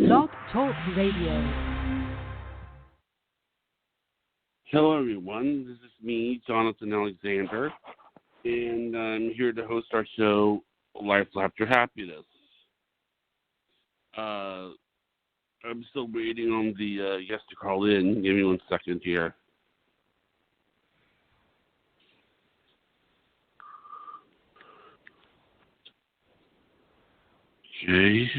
Blog Talk Radio. Hello, everyone. This is me, Jonathan Alexander, and I'm here to host our show, Life After Happiness. I'm still waiting on the guest to call in. Give me 1 second here. Okay.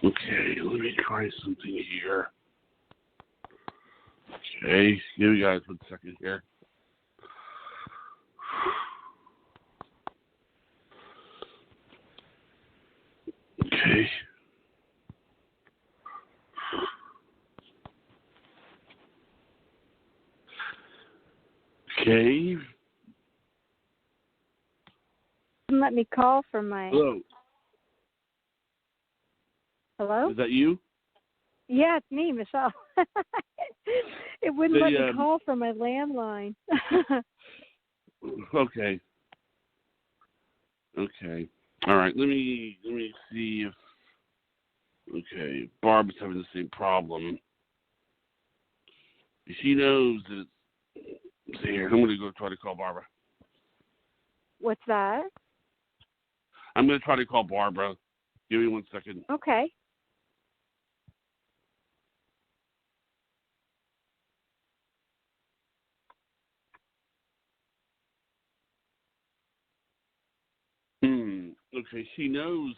Okay, let me try something here. Okay, give you guys 1 second here. Okay. Okay. Let me call from my... Hello. Hello? Is that you? Yeah, it's me, Michelle. It wouldn't let me call from my landline. Okay. Okay. All right. Let me see if. Okay, Barb is having the same problem. She knows that. See here, I'm going to go try to call Barbara. What's that? I'm going to try to call Barbara. Give me 1 second. Okay. Okay, she knows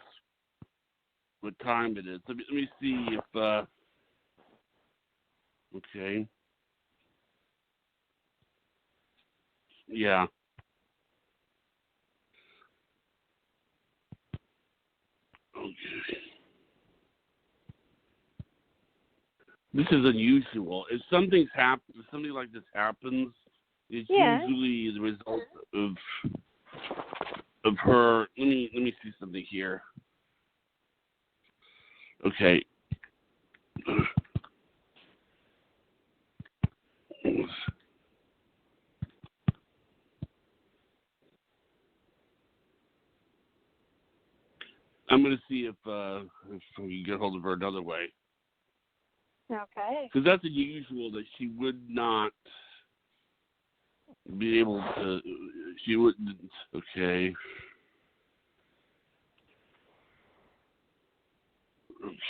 what time it is. Let me see if. Okay. Yeah. Okay. This is unusual. If something like this happens, it's usually the result of her. Let me see something here. Okay. I'm going to see if we can get hold of her another way. Okay. Because that's unusual that she would not be able to. She wouldn't. Okay.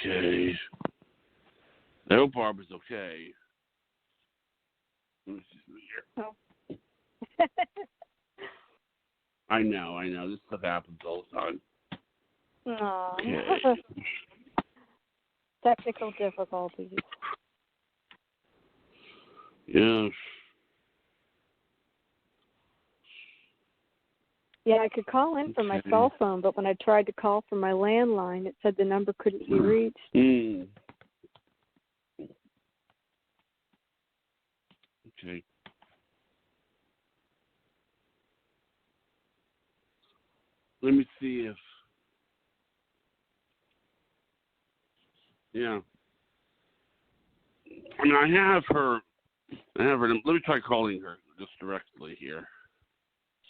Okay. I hope Barbara's okay. Let me see something here. Oh. I know. This stuff happens all the time. Aww. Okay. Technical difficulties. Yeah. Yeah, I could call in from my cell phone, but when I tried to call from my landline, it said the number couldn't be reached. Okay. Let me see if. Yeah. I mean, I have her. Let me try calling her just directly here.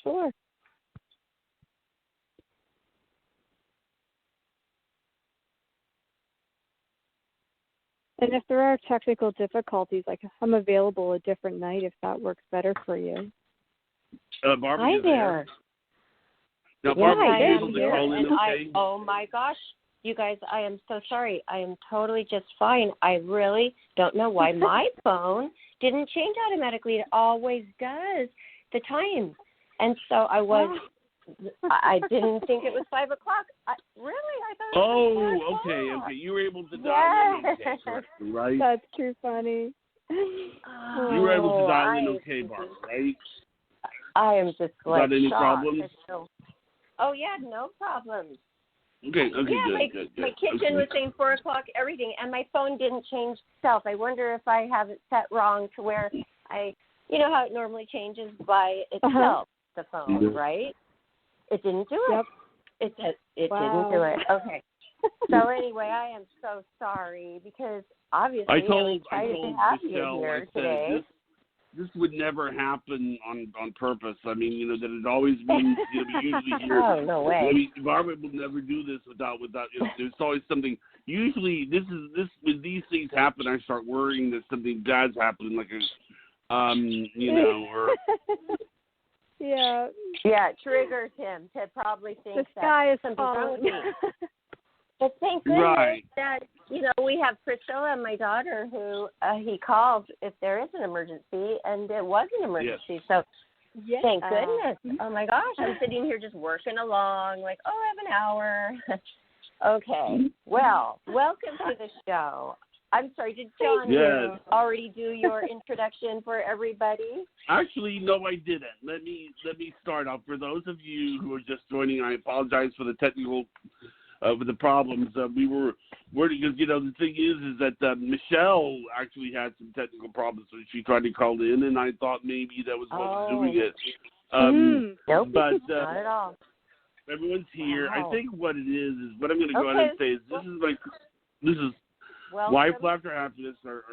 Sure. And if there are technical difficulties, like I'm available a different night if that works better for you. Barbara, Hi there. Now, Barbara, I are you am able to here, call in, and okay? oh my gosh, you guys, I am so sorry. I am totally just fine. I really don't know why my phone didn't change automatically. It always does the time. And so I didn't think it was 5 o'clock. I thought it was 5 o'clock. Okay. You were able to dial in okay, correctly, right? That's too funny. You were able to dial in okay, Barbara, right? I am just like Got any shocked. problems? Oh, yeah, no problems. Okay, yeah, good. My kitchen was saying 4 o'clock, everything, and my phone didn't change itself. I wonder if I have it set wrong to where you know how it normally changes by itself, the phone, right? It didn't do it. Yep. It didn't Wow. do it. Okay. So anyway, I am so sorry because obviously I told excited to have you Michelle, here I said, today. this would never happen on purpose. I mean, that it always means, we usually hear. Oh, no way. I mean, Barbara will never do this without. There's always something. Usually, when these things happen, I start worrying that something bad's happening, like or. Yeah. Yeah, it triggers him to probably think The sky that is something's wrong falling. with me. But thank goodness Right. that, we have Priscilla, my daughter, who he calls if there is an emergency, and it was an emergency. Yes. So Yeah. thank goodness. Oh, my gosh, I'm sitting here just working along like, I have an hour. Okay. Well, welcome to the show. I'm sorry, did John Yes. already do your introduction for everybody? Actually, no, I didn't. Let me start off. For those of you who are just joining, I apologize for the technical, with the problems. We were because the thing is that Michelle actually had some technical problems when she tried to call in, and I thought maybe that was what was doing it. Nope, But not at all. everyone's here. Wow. I think what it is what I'm going to go ahead and say is this is Welcome. Life After Happiness, our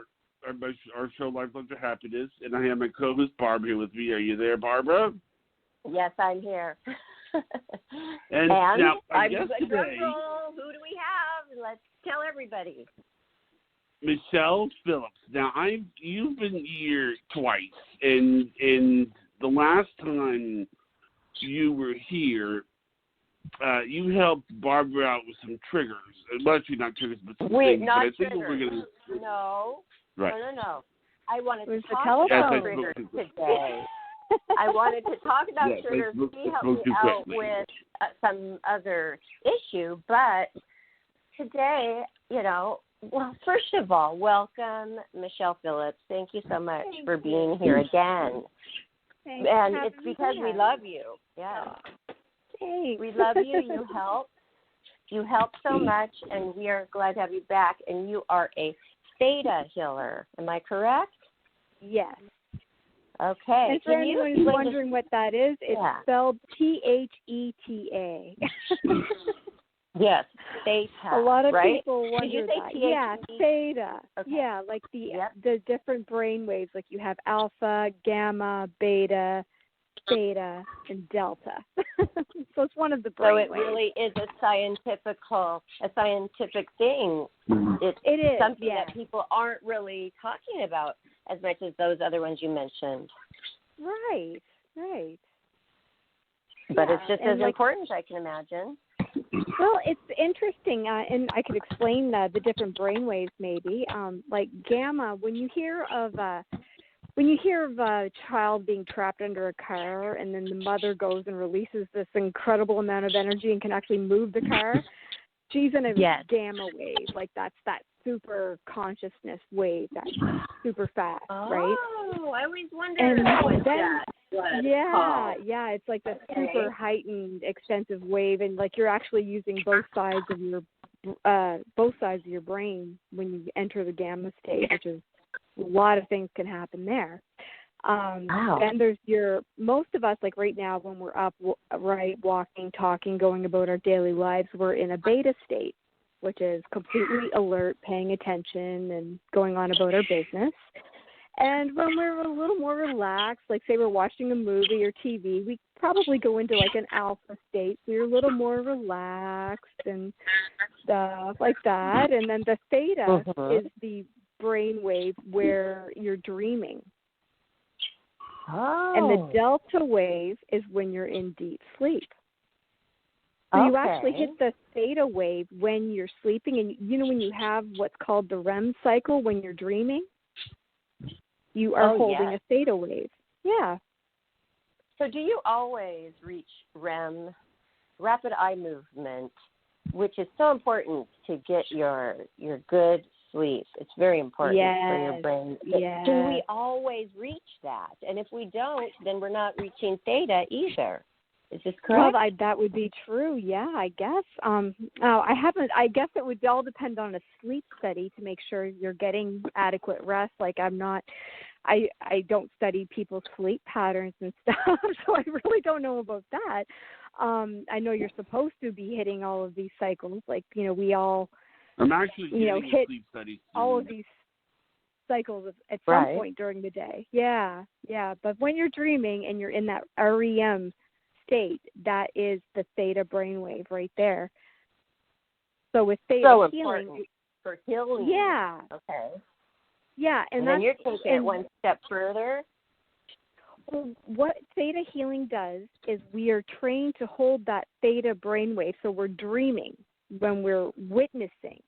show Life After Happiness, and I have my co-host Barbara here with me. Are you there, Barbara? Yes, I'm here. And now, I guess I'm today, who do we have? Let's tell everybody. Michelle Phillips. Now, you've been here twice, and the last time you were here, you helped Barbara out with some triggers. Well, actually, not triggers, but some things. Not but I think triggers. what we're going to... No. Right. No. I wanted to It was the talk telephone. about triggers today. I wanted to talk about triggers. He helped me out with some other issue, but today, well, first of all, welcome, Michelle Phillips. Thank you so much for being here again. Thanks And for it's having me because we back. love you. Yeah. Thanks. We love you. You help. You help so much, and we are glad to have you back. And you are a theta healer. Am I correct? Yes. Okay. And for anyone who's wondering what that is, it's spelled THETA. Yes, theta. A lot of right? people wonder Did you say that. T-H-E-T-A? Yeah, theta. Okay. Yeah, like the different brain waves. Like you have alpha, gamma, beta, theta, and delta. So it's one of the brain waves. So it really is a scientific thing. It is something that people aren't really talking about as much as those other ones you mentioned. Right. But it's just as important, I can imagine. Well, it's interesting, and I could explain the different brain waves maybe. Like gamma, when you hear of a child being trapped under a car, and then the mother goes and releases this incredible amount of energy and can actually move the car, she's in a gamma wave. Like that's that super consciousness wave, that's super fast, right? Oh, I always wondered. And then, it's like a super heightened, extensive wave, and like you're actually using both sides of your brain when you enter the gamma state, which is a lot of things can happen there. And there's most of us, like right now when we're up, walking, talking, going about our daily lives, we're in a beta state, which is completely alert, paying attention, and going on about our business. And when we're a little more relaxed, like say we're watching a movie or TV, we probably go into like an alpha state. So you're a little more relaxed and stuff like that. And then the theta is the brain wave where you're dreaming. And the delta wave is when you're in deep sleep. So you actually hit the theta wave when you're sleeping. And when you have what's called the REM cycle when you're dreaming, you are holding a theta wave. Yeah. So do you always reach REM, rapid eye movement, which is so important to get your good sleep? It's very important for your brain. Yes. Do we always reach that? And if we don't, then we're not reaching theta either. Is this correct? Well, that would be true. Yeah, I guess. I guess it would all depend on a sleep study to make sure you're getting adequate rest. Like I don't study people's sleep patterns and stuff, so I really don't know about that. I know you're supposed to be hitting all of these cycles. Like, we all, I'm actually getting a hit sleep study soon. all of these cycles at some point during the day. Yeah. But when you're dreaming and you're in that REM state, that is the theta brainwave right there. So with theta healing, for healing. Yeah. Okay. Yeah, and then you're taking it one step further. What theta healing does is we are trained to hold that theta brainwave. So we're dreaming when we're witnessing.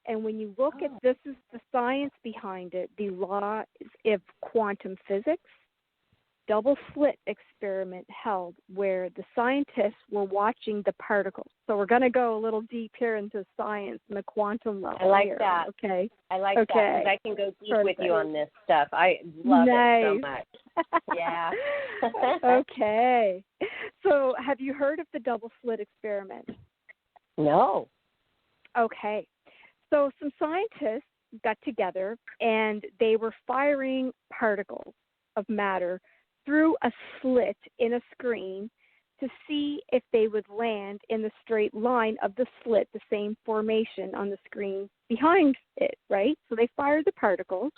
And when you look at this is the science behind it, the laws of quantum physics, double slit experiment held where the scientists were watching the particles. So we're going to go a little deep here into science and the quantum level. I like here, that. Okay. I like that because I can go deep with you on this stuff. I love it so much. Yeah. Okay. So have you heard of the double slit experiment? No. Okay. So some scientists got together and they were firing particles of matter through a slit in a screen to see if they would land in the straight line of the slit, the same formation on the screen behind it, right? So they fired the particles,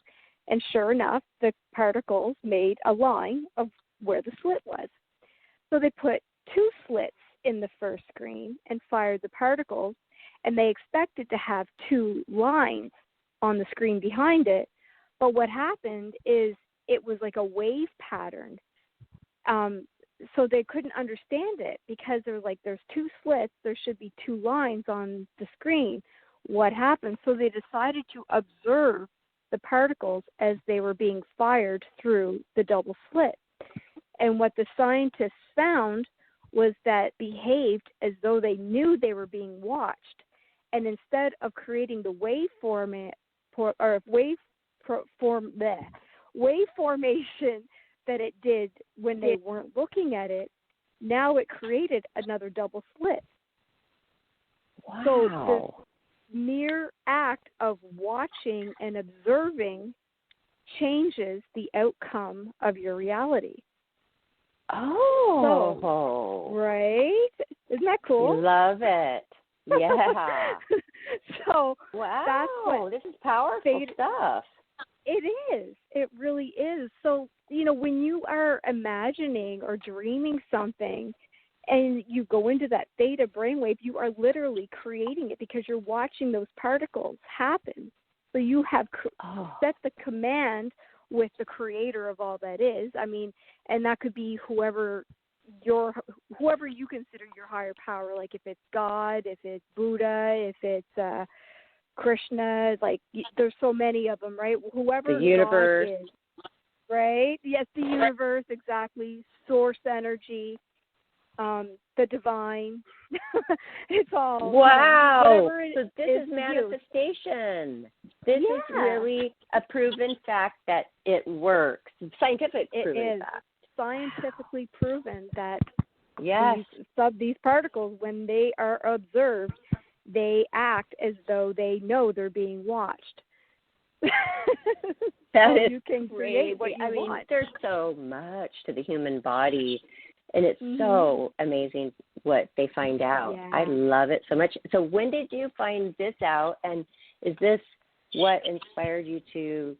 and sure enough, the particles made a line of where the slit was. So they put 2 slits in the first screen and fired the particles, and they expected to have 2 lines on the screen behind it. But what happened is it was like a wave pattern. So they couldn't understand it because there's 2 slits, there should be 2 lines on the screen. What happened? So they decided to observe the particles as they were being fired through the double slit. And what the scientists found was that behaved as though they knew they were being watched. And instead of creating the wave formation that it did when they weren't looking at it, now it created another double slit. Wow. So the mere act of watching and observing changes the outcome of your reality. Oh. So, right? Isn't that cool? Love it. Yeah. So wow, that's what this is powerful stuff. It is. It really is. So, when you are imagining or dreaming something and you go into that theta brainwave, you are literally creating it because you're watching those particles happen. So you have set the command with the creator of all that is. I mean, and that could be whoever you consider your higher power, like if it's God, if it's Buddha, if it's Krishna, like there's so many of them, right? Whoever the universe God is, right? Yes, the universe, exactly. Source energy, the divine. It's all wow. It, so this is manifestation. This is really a proven fact that it works. Scientifically proven that yes, these particles, when they are observed, they act as though they know they're being watched. That so is you can create what you want. There's so much to the human body, and it's so amazing what they find out. Yeah. I love it so much. So when did you find this out, and is this what inspired you to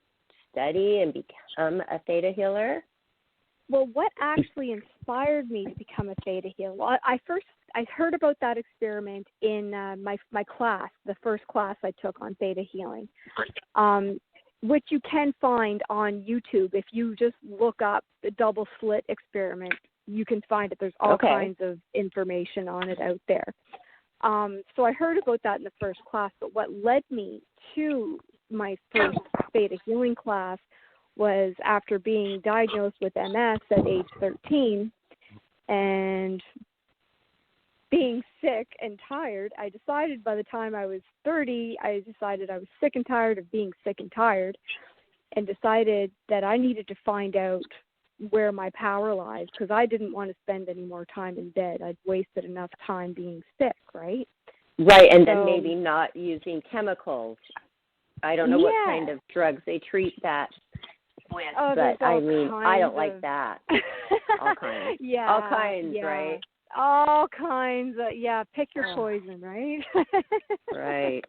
study and become a theta healer? Well, what actually inspired me to become a theta healer? Well, I heard about that experiment in my class, the first class I took on theta healing, which you can find on YouTube. If you just look up the double slit experiment, you can find it. There's all kinds of information on it out there. So I heard about that in the first class, but what led me to my first theta healing class was after being diagnosed with MS at age 13 and being sick and tired. I decided by the time I was 30, I was sick and tired of being sick and tired, and decided that I needed to find out where my power lies, because I didn't want to spend any more time in bed. I'd wasted enough time being sick, right? Right, and then maybe not using chemicals. I don't know what kind of drugs they treat that with, but I mean, I don't like that. All kinds. Yeah. All kinds, yeah. right? all kinds of, pick your poison, right? Right.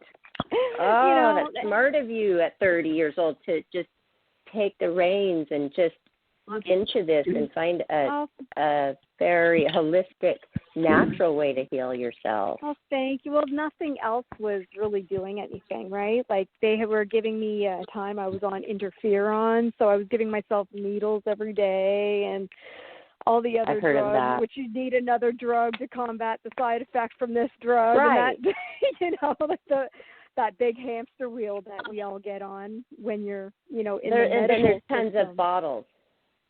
Oh, that's smart of you at 30 years old to just take the reins and just look into this and find a very holistic, natural way to heal yourself. Oh, thank you. Well, nothing else was really doing anything, right? Like they were giving me a time I was on interferon, so I was giving myself needles every day and all the other I've heard drugs, of that. which you need another drug to combat the side effect from this drug. Right. And that, like that big hamster wheel that we all get on when you're, in the medical and then there's tons system. of bottles.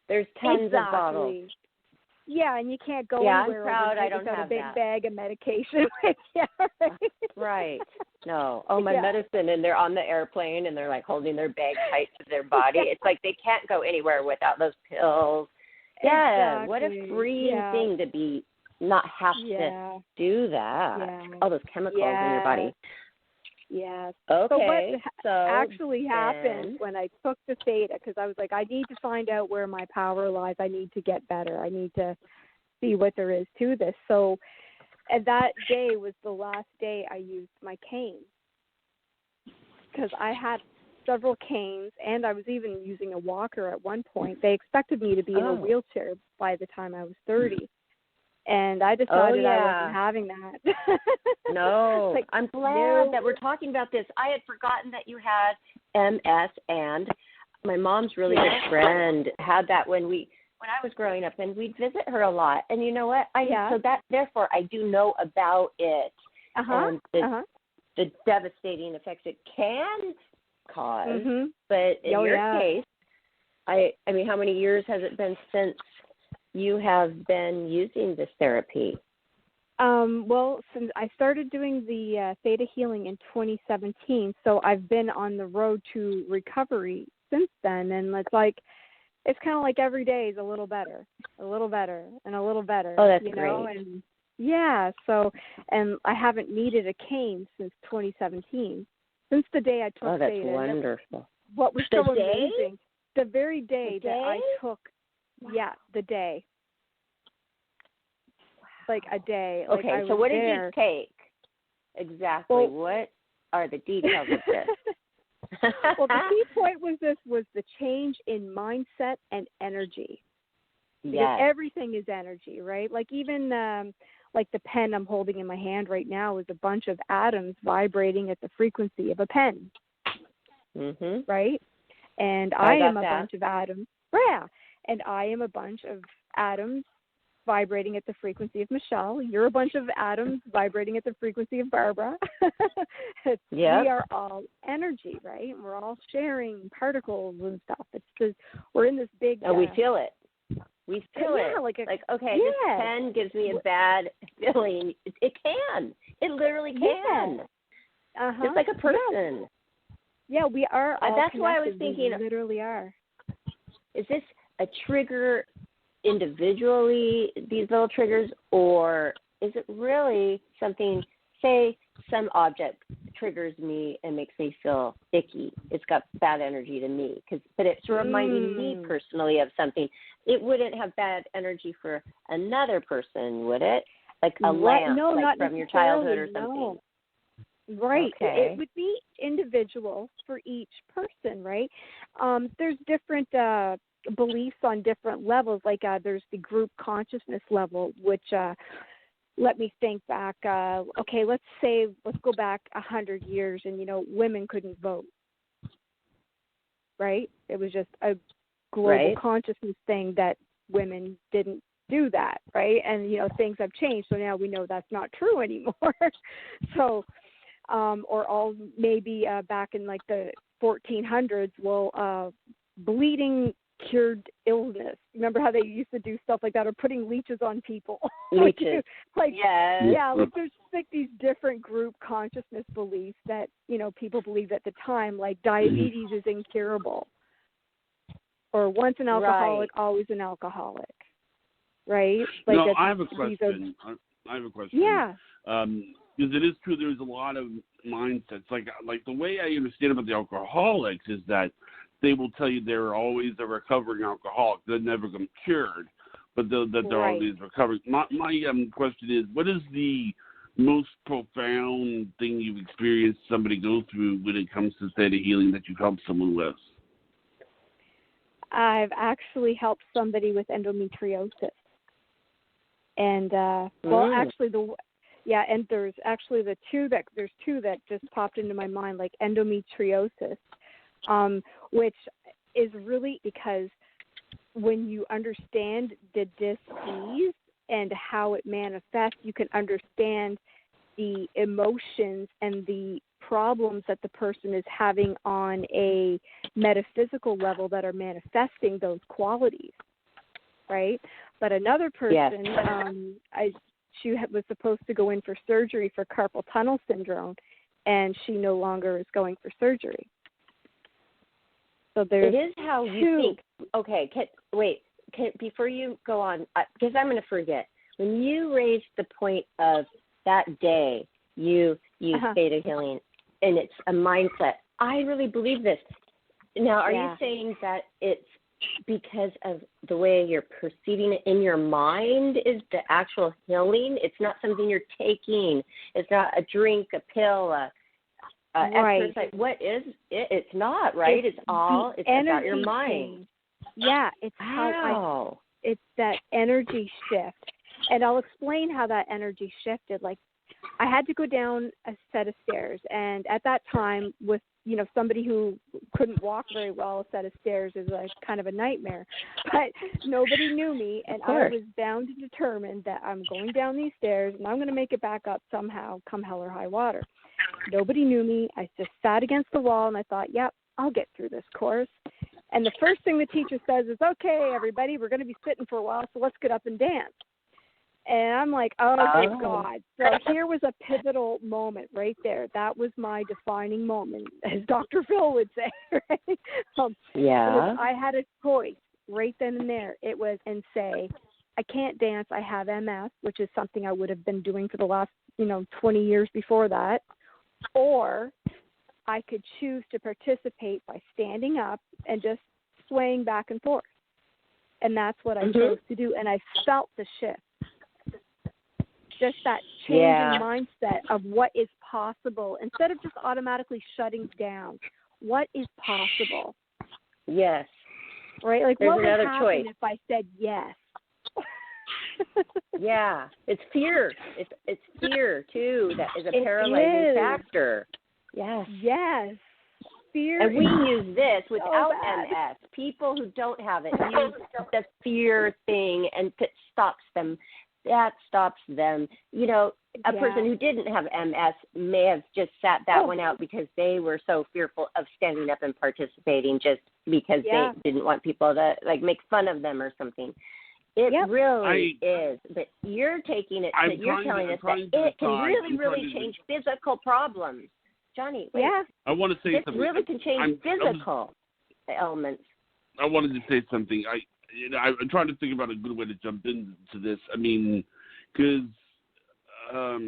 There's tons of bottles. Yeah, and you can't go anywhere. I'm proud I don't without have a big that. bag of medication. Yeah, right. Right. No. Oh, my medicine, and they're on the airplane, and they're like holding their bag tight to their body. It's like they can't go anywhere without those pills. Yeah. Exactly. What a freeing thing to be, not have to do that. Yeah. All those chemicals in your body. Yes. Okay. So what actually happened when I took the theta, because I was like, I need to find out where my power lies. I need to get better. I need to see what there is to this. So, and that day was the last day I used my cane, because I had several canes, and I was even using a walker at one point. They expected me to be in a wheelchair by the time I was 30. And I decided I wasn't having that. No. I'm glad that we're talking about this. I had forgotten that you had MS, and my mom's really good friend had that when I was growing up, and we'd visit her a lot. And you know what? So that, therefore, I do know about it. And the devastating effects it can cause. Mm-hmm. But in your case, I mean, how many years has it been since you have been using this therapy? Well, since I started doing the theta healing in 2017, so I've been on the road to recovery since then, and it's kind of like every day is a little better, and a little better. Oh, that's great. And so, and I haven't needed a cane since 2017, since the day I took theta. Oh, that's wonderful. What was so amazing, the very day that I took, the day. Like a day. Okay, so what did you take? Exactly. What are the details of this? Well, the key point was the change in mindset and energy. Because everything is energy, right? Like even like the pen I'm holding in my hand right now is a bunch of atoms vibrating at the frequency of a pen. Mm-hmm. Right? And I am a bunch of atoms. Yeah. And I am a bunch of atoms vibrating at the frequency of Michelle. You're a bunch of atoms vibrating at the frequency of Barbara. We are all energy, right? And we're all sharing particles and stuff. We're in this big... And we feel it. We feel it. Like, this pen gives me a bad feeling. It can. It literally can. Yeah. Just like a person. Yeah, we are all That's connected. why I was thinking... We literally are. Is this a trigger individually, these little triggers, or is it really something, say some object triggers me and makes me feel icky? It's got bad energy to me, but it's reminding me personally of something. It wouldn't have bad energy for another person, would it? Like a lamp, not from your childhood or something. No. Right. Okay. It would be individual for each person, right? There's different beliefs on different levels. Like there's the group consciousness level, which let me think back. Let's go back 100 years, and women couldn't vote. Right? It was just a global consciousness thing that women didn't do that, right? And things have changed, so now we know that's not true anymore. So, maybe back in like the 1400s, bleeding cured illness. Remember how they used to do stuff like that, or putting leeches on people? Leeches. There's like these different group consciousness beliefs that people believed at the time, like diabetes is incurable, or once an alcoholic, always an alcoholic, right? Like I have a question. I have a question. Yeah. Because it is true, there's a lot of mindsets. Like the way I understand about the alcoholics is that they will tell you they're always a recovering alcoholic. They never become cured. but that they're always recovering. My question is, what is the most profound thing you've experienced somebody go through when it comes to theta healing that you've helped someone with? I've actually helped somebody with endometriosis. And, and there's two that just popped into my mind, like endometriosis, which is really because when you understand the dis-ease and how it manifests, you can understand the emotions and the problems that the person is having on a metaphysical level that are manifesting those qualities, right? But another person, she was supposed to go in for surgery for carpal tunnel syndrome, and she no longer is going for surgery. So there's it is how you think. Okay, before you go on, because I'm going to forget. When you raised the point of that day, you theta healing, and it's a mindset. I really believe this. Now, are you saying that it's because of the way you're perceiving it in your mind is the actual healing? It's not something you're taking. It's not a drink, a pill, exercise. What is it? It's not, right? It's about your mind. Yeah, it's it's that energy shift. And I'll explain how that energy shifted. Like, I had to go down a set of stairs, and at that time, with somebody who couldn't walk very well, a set of stairs is kind of a nightmare. But nobody knew me, and I was bound and determined that I'm going down these stairs, and I'm going to make it back up somehow, come hell or high water. Nobody knew me. I just sat against the wall, and I thought, yep, I'll get through this course. And the first thing the teacher says is, okay, everybody, we're going to be sitting for a while, so let's get up and dance. And I'm like, oh, God. So here was a pivotal moment right there. That was my defining moment, as Dr. Phil would say, right? I had a choice right then and there. It was, and say, I can't dance. I have MS, which is something I would have been doing for the last, 20 years before that. Or I could choose to participate by standing up and just swaying back and forth. And that's what I chose to do. And I felt the shift. Just that change in mindset of what is possible instead of just automatically shutting down. What is possible? Yes. Right? Like, there's what would another happen choice if I said yes? Yeah. It's fear. It's fear, too, that is a paralyzing factor. Yes. Yes. Fear. And we use this without MS. People who don't have it use the fear thing, and it stops them. That stops them. A person who didn't have MS may have just sat that one out because they were so fearful of standing up and participating just because they didn't want people to, make fun of them or something. It really is. But you're taking it, you're telling us that it can really change physical problems. Johnny, wait. Yeah. I want to say something. It really can change physical elements. I wanted to say something. I'm trying to think about a good way to jump into this. I mean, because I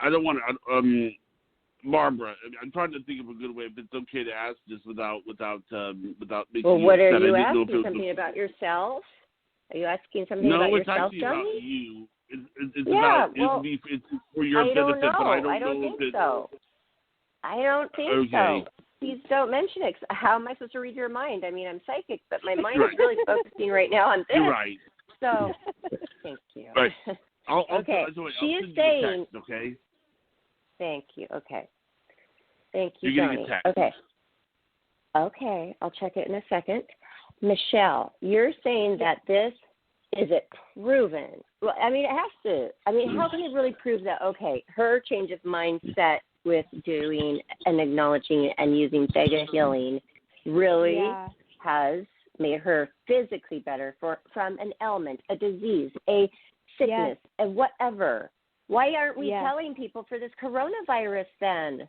don't want to. Barbara, I'm trying to think of a good way. If it's okay to ask this without making. Well, what are you asking? Something about yourself? Are you asking something about yourself, Johnny? No, it's actually about you. It's for your benefit, but I don't think so. I don't think so. Please don't mention it. How am I supposed to read your mind? I mean, I'm psychic, but my mind is really focusing right now on this. You're right. So, thank you. Right. Okay. She is saying. Text, okay. Thank you. Okay. Thank you, You're Johnny. Gonna get text. Okay. Okay. I'll check it in a second. Michelle, you're saying that this is it proven? Well, I mean, it has to. I mean, how can it really prove that? Okay, her change of mindset with doing and acknowledging and using theta healing really has made her physically better from an ailment, a disease, a sickness, and whatever. Why aren't we telling people for this coronavirus then?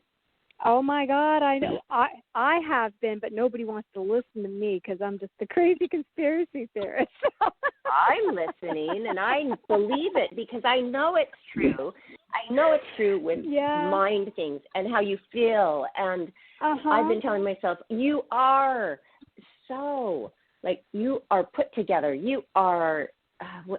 Oh my God, I know. I have been, but nobody wants to listen to me because I'm just a crazy conspiracy theorist. I'm listening, and I believe it because I know it's true. I know it's true with mind things and how you feel. And I've been telling myself, you are so like you are put together. You are,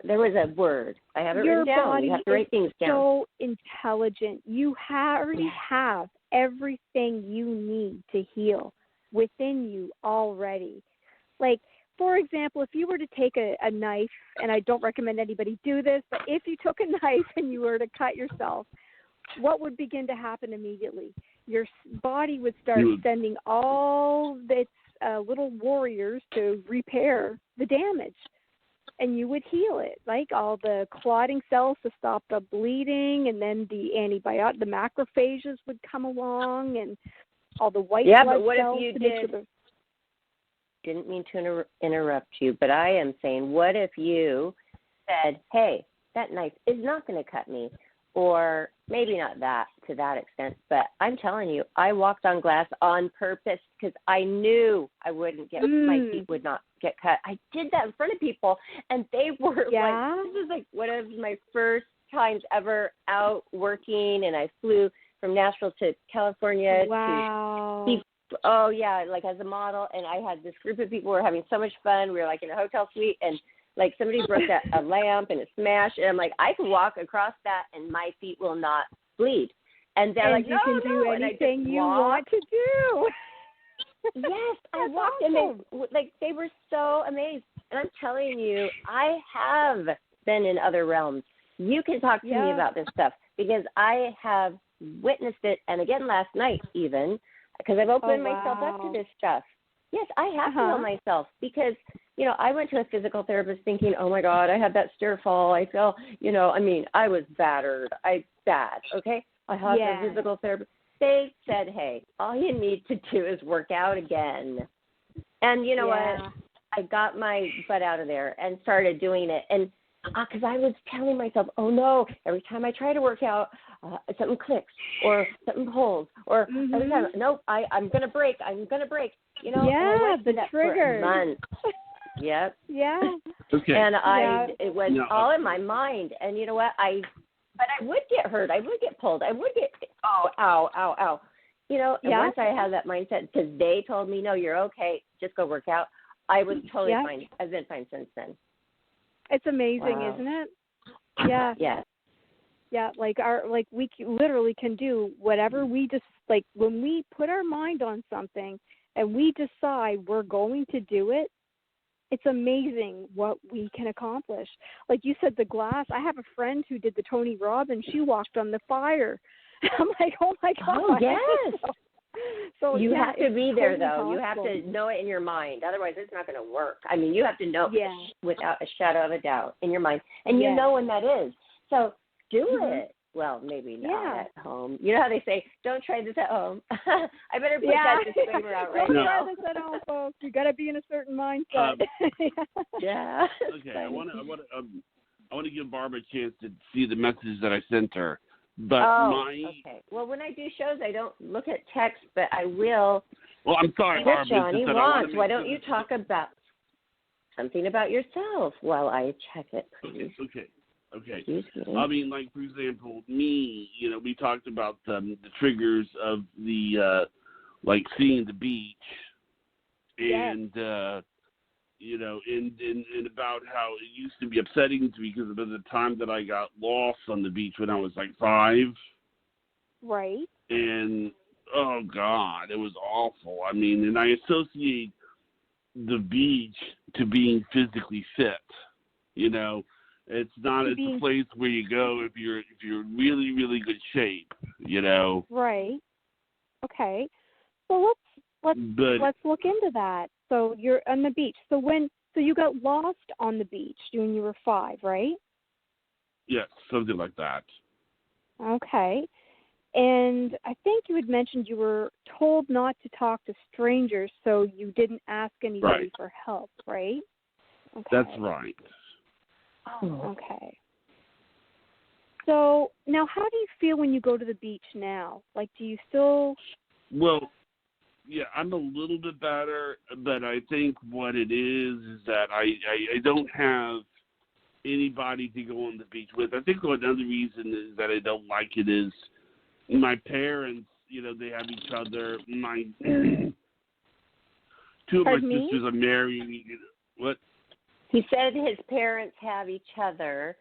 there was a word. I have it Your written down. body You have to write things down. so intelligent. You already have everything you need to heal within you already. Like, for example, if you were to take a knife, and I don't recommend anybody do this, but if you took a knife and you were to cut yourself, what would begin to happen immediately? Your body would start sending all its little warriors to repair the damage, and you would heal it, like all the clotting cells to stop the bleeding, and then the the macrophages would come along, and all the white blood but what cells. if you didn't mean to interrupt you, but I am saying, what if you said, hey, that knife is not going to cut me, or maybe not that to that extent, but I'm telling you, I walked on glass on purpose because I knew I wouldn't get, my feet would not get cut. I did that in front of people, and they were like, this is like one of my first times ever out working, and I flew from Nashville to California to see, like as a model, and I had this group of people who were having so much fun. We were like in a hotel suite, and like somebody broke a lamp and it smashed, and I'm like, I can walk across that and my feet will not bleed. And they're like, you can do anything you want to do. Yes, I walked, and they were so amazed. And I'm telling you, I have been in other realms. You can talk to me about this stuff because I have witnessed it, and again last night even, because I've opened myself up to this stuff. Yes, I have to know myself because, you know, I went to a physical therapist thinking, oh, my God, I had that stair fall. I fell, I was battered. Okay? I had a physical therapist. They said, hey, all you need to do is work out again. And you know what? I got my butt out of there and started doing it. And because I was telling myself, oh, no, every time I try to work out, something clicks or something pulls. Or every time, nope, I'm going to break. You know, and I went through that for months. Yep. Yeah. Okay. And it was all in my mind. And you know what? But I would get hurt. I would get pulled. I would get, ow. You know, and once I had that mindset, because they told me, no, you're okay, just go work out, I was totally fine. I've been fine since then. It's amazing, isn't it? Yeah. Yeah. Yeah, we literally can do whatever we just, like, when we put our mind on something and we decide we're going to do it, it's amazing what we can accomplish. Like you said, the glass. I have a friend who did the Tony Robbins. She walked on the fire. I'm like, oh, my God. Oh, yes. So you have to be there, though. Possible. You have to know it in your mind. Otherwise, it's not going to work. I mean, you have to know without a shadow of a doubt in your mind. And you know when that is. So do it. Well, maybe not at home. You know how they say, don't try this at home. I better put that disclaimer out right now. Don't try this at home, folks. You got to be in a certain mindset. Yeah. Okay, I want to give Barbara a chance to see the message that I sent her. But okay. Well, when I do shows, I don't look at text, but I will. Well, I'm sorry, Barbara. Johnny wants. Why don't you talk about something about yourself while I check it, please? Okay. I mean, like, for example, me, you know, we talked about the triggers of the, like, seeing the beach and, you know, and about how it used to be upsetting to me because of the time that I got lost on the beach when I was, like, 5. Right. And, oh, God, it was awful. I mean, and I associate the beach to being physically fit, you know. It's not a place where you go if you're really, really good shape, you know. Right. Okay. So let's look into that. So you're on the beach. So you got lost on the beach when you were 5, right? Yes, something like that. Okay. And I think you had mentioned you were told not to talk to strangers, so you didn't ask anybody for help, right? Okay. That's right. Oh, okay. So now how do you feel when you go to the beach now? Like, do you still... Well, yeah, I'm a little bit better, but I think what it is that I don't have anybody to go on the beach with. I think another reason is that I don't like it is my parents, you know, they have each other. My two of my sisters are married. What? He said his parents have each other.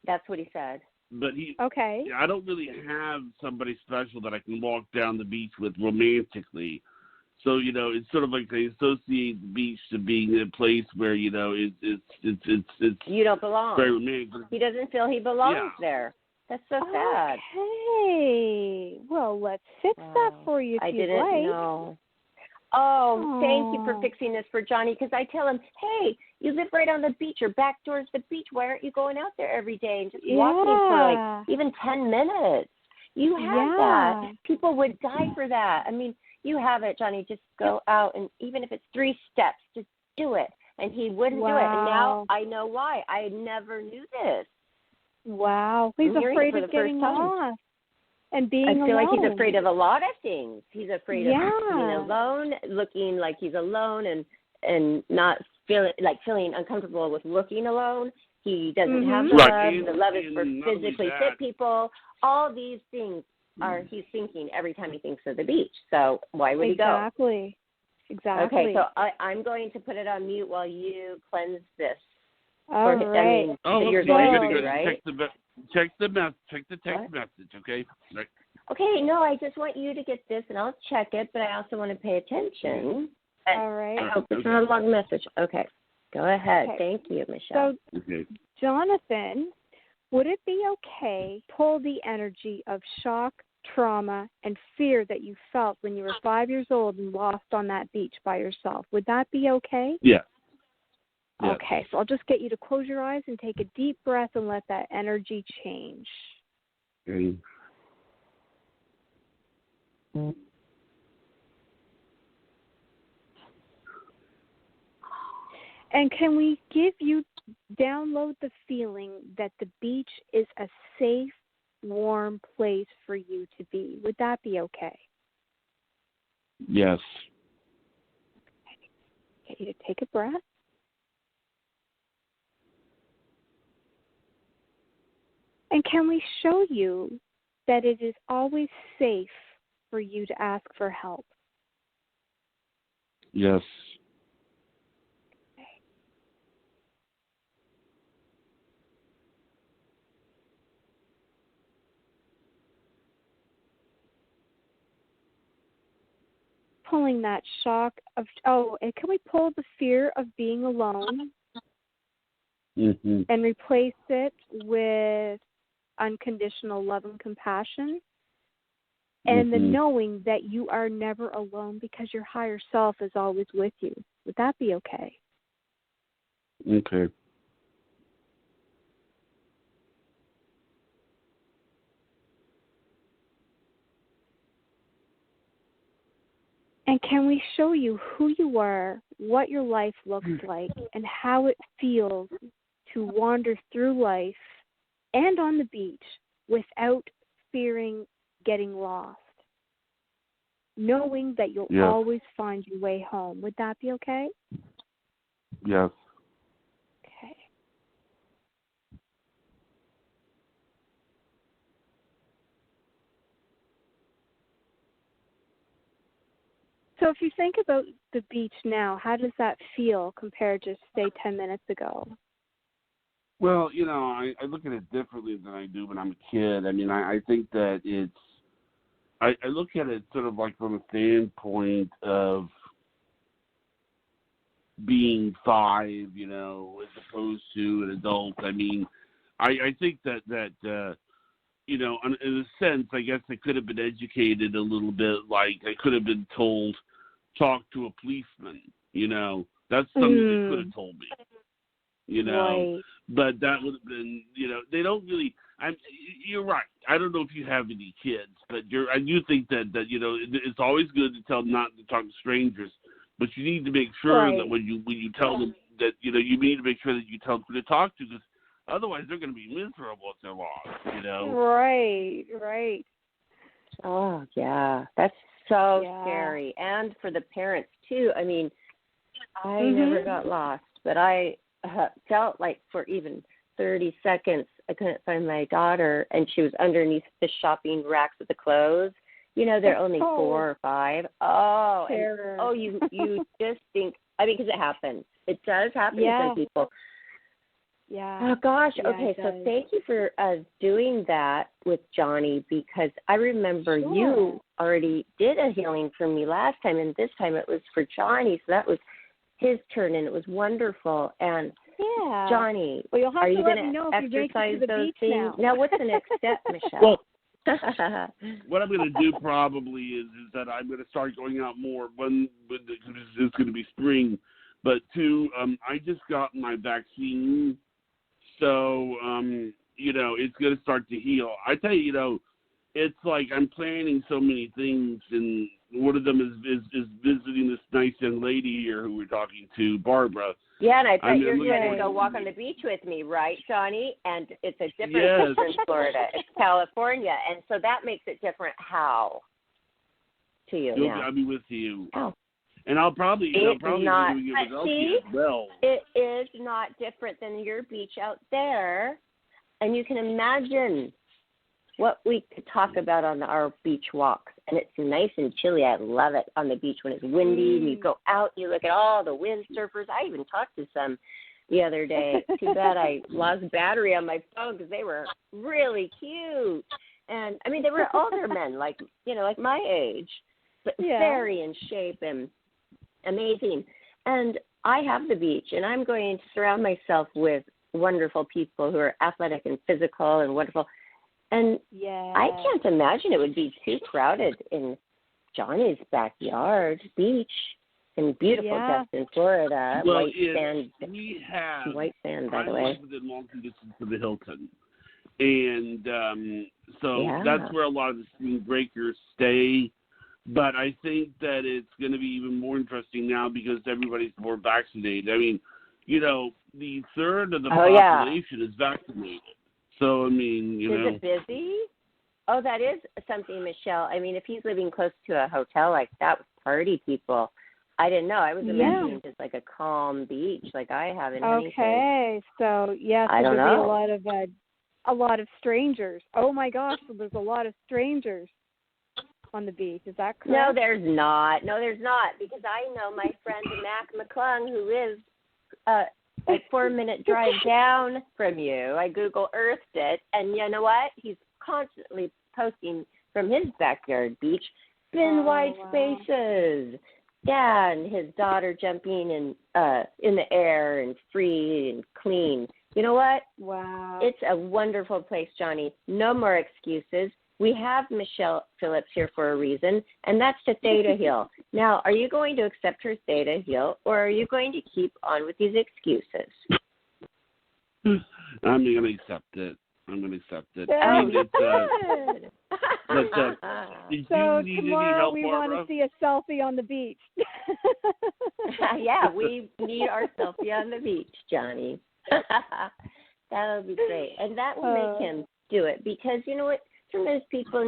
That's what he said. But Okay. I don't really have somebody special that I can walk down the beach with romantically. So, it's sort of like they associate the beach to being a place where, it's You don't belong. very romantic. He doesn't feel he belongs there. That's so sad. Okay. Well, let's fix that for you if I you'd didn't like. know. Oh, thank you for fixing this for Johnny, because I tell him, hey, you live right on the beach. Your back door is the beach. Why aren't you going out there every day and just walking for like even 10 minutes? You have that. People would die for that. I mean, you have it, Johnny. Just go out, and even if it's 3 steps, just do it. And he wouldn't do it. And now I know why. I never knew this. Wow. He's afraid of getting lost and being alone. I feel like he's afraid of a lot of things. He's afraid of being alone, looking like he's alone, and not feeling uncomfortable with looking alone. He doesn't have the love. The love is for physically fit people. All these things he's thinking every time he thinks of the beach. So why would he go? Exactly. Okay, so I'm going to put it on mute while you cleanse this. All right. You're going to, right? Check the text message, okay? Right. Okay, no, I just want you to get this, and I'll check it, but I also want to pay attention. All right. I hope it's not a long message. Okay, go ahead. Okay. Thank you, Michelle. So, Jonathan, would it be okay to pull the energy of shock, trauma, and fear that you felt when you were 5 years old and lost on that beach by yourself? Would that be okay? Yeah. Okay, so I'll just get you to close your eyes and take a deep breath and let that energy change. Okay. And can we download the feeling that the beach is a safe, warm place for you to be? Would that be okay? Yes. Get you to take a breath. And can we show you that it is always safe for you to ask for help? Yes. Pulling that shock of, and can we pull the fear of being alone and replace it with unconditional love and compassion, and the knowing that you are never alone because your higher self is always with you? Would that be okay? Okay. And can we show you who you are, what your life looks like, and how it feels to wander through life and on the beach without fearing getting lost, knowing that you'll always find your way home? Would that be okay? Yes. Okay. So if you think about the beach now, how does that feel compared to, say, 10 minutes ago? Well, I look at it differently than I do when I'm a kid. I mean, I think that I look at it sort of like from a standpoint of being 5, as opposed to an adult. I mean, I think that in a sense, I guess I could have been educated a little bit. Like I could have been told, talk to a policeman. That's something they could have told me. Right. But that would have been, they don't really. You're right. I don't know if you have any kids, but I do think that it's always good to tell them not to talk to strangers, but you need to make sure that when you tell them that you need to make sure that you tell them who to talk to, because otherwise they're going to be miserable if they're lost. Right. Oh yeah, that's so scary, and for the parents too. I mean, I never got lost, but I felt like for even 30 seconds I couldn't find my daughter, and she was underneath the shopping racks with the clothes. They're only 4 or 5. Oh, you just think, I mean, because it happens. It does happen to some people. Yeah. Oh, gosh. Yeah, Okay, so thank you for doing that with Johnny, because I remember you already did a healing for me last time, and this time it was for Johnny, so that was his turn, and it was wonderful. And Johnny, well, you'll have are to you let going me know to if you make it exercise to the those beach things? now. Now, what's the next step, Michelle? Well, what I'm going to do probably is that I'm going to start going out more when it's going to be spring. But two, I just got my vaccine, so it's going to start to heal. I tell you, it's like I'm planning so many things, and one of them is visiting this nice young lady here who we're talking to, Barbara. Yeah, and I bet you're going to go walk on the beach with me, right, Johnny? And it's a different picture in Florida. It's California, and so that makes it different. How to you now? I'll be with you. Oh. And I'll probably be doing it with Elsie as well. It is not different than your beach out there, and you can imagine what we could talk about on our beach walks. And it's nice and chilly. I love it on the beach when it's windy and you go out and you look at all the windsurfers. I even talked to some the other day. Too bad I lost battery on my phone because they were really cute. And, I mean, they were older men, like my age, but very in shape and amazing. And I have the beach, and I'm going to surround myself with wonderful people who are athletic and physical and wonderful. And I can't imagine it would be too crowded in Johnny's backyard beach in beautiful Destin, Florida. Well, white sand, by the way. I live within walking distance of the Hilton. And that's where a lot of the spring breakers stay. But I think that it's going to be even more interesting now because everybody's more vaccinated. I mean, the third of the population is vaccinated. So, I mean, Is it busy? Oh, that is something, Michelle. I mean, if he's living close to a hotel like that with party people, I didn't know. I was imagining just like a calm beach like I have in Huntington. Okay, so, there'll be a lot of strangers. Oh, my gosh, so there's a lot of strangers on the beach. Is that correct? No, there's not. Because I know my friend Mac McClung, who lives a 4-minute drive down from you. I Google Earthed it, and you know what? He's constantly posting from his backyard beach, white spaces. Yeah, and his daughter jumping in the air and free and clean. You know what? Wow. It's a wonderful place, Johnny. No more excuses. We have Michelle Phillips here for a reason, and that's to theta heal. Now, are you going to accept her theta heal, or are you going to keep on with these excuses? I'm going to accept it. Good. I mean, Good. So tomorrow we want to see a selfie on the beach. Yeah, we need our selfie on the beach, Johnny. That would be great. And that will make him do it because, you know what, sometimes people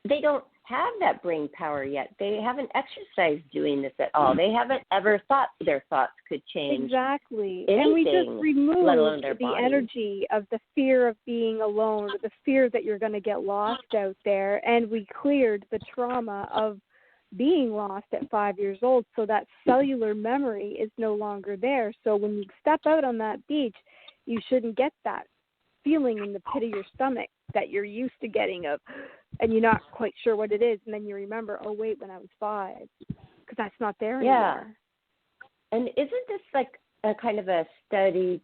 they don't have that brain power yet. They haven't exercised doing this at all. They haven't ever thought their thoughts could change. Exactly. Anything, and we just removed let alone their the body. Energy of the fear of being alone, or the fear that you're going to get lost out there, and we cleared the trauma of being lost at 5 years old, so that cellular memory is no longer there. So when you step out on that beach, you shouldn't get that feeling in the pit of your stomach that you're used to getting and you're not quite sure what it is, and then you remember, oh wait, when I was 5, because that's not there anymore. And isn't this like a kind of a study,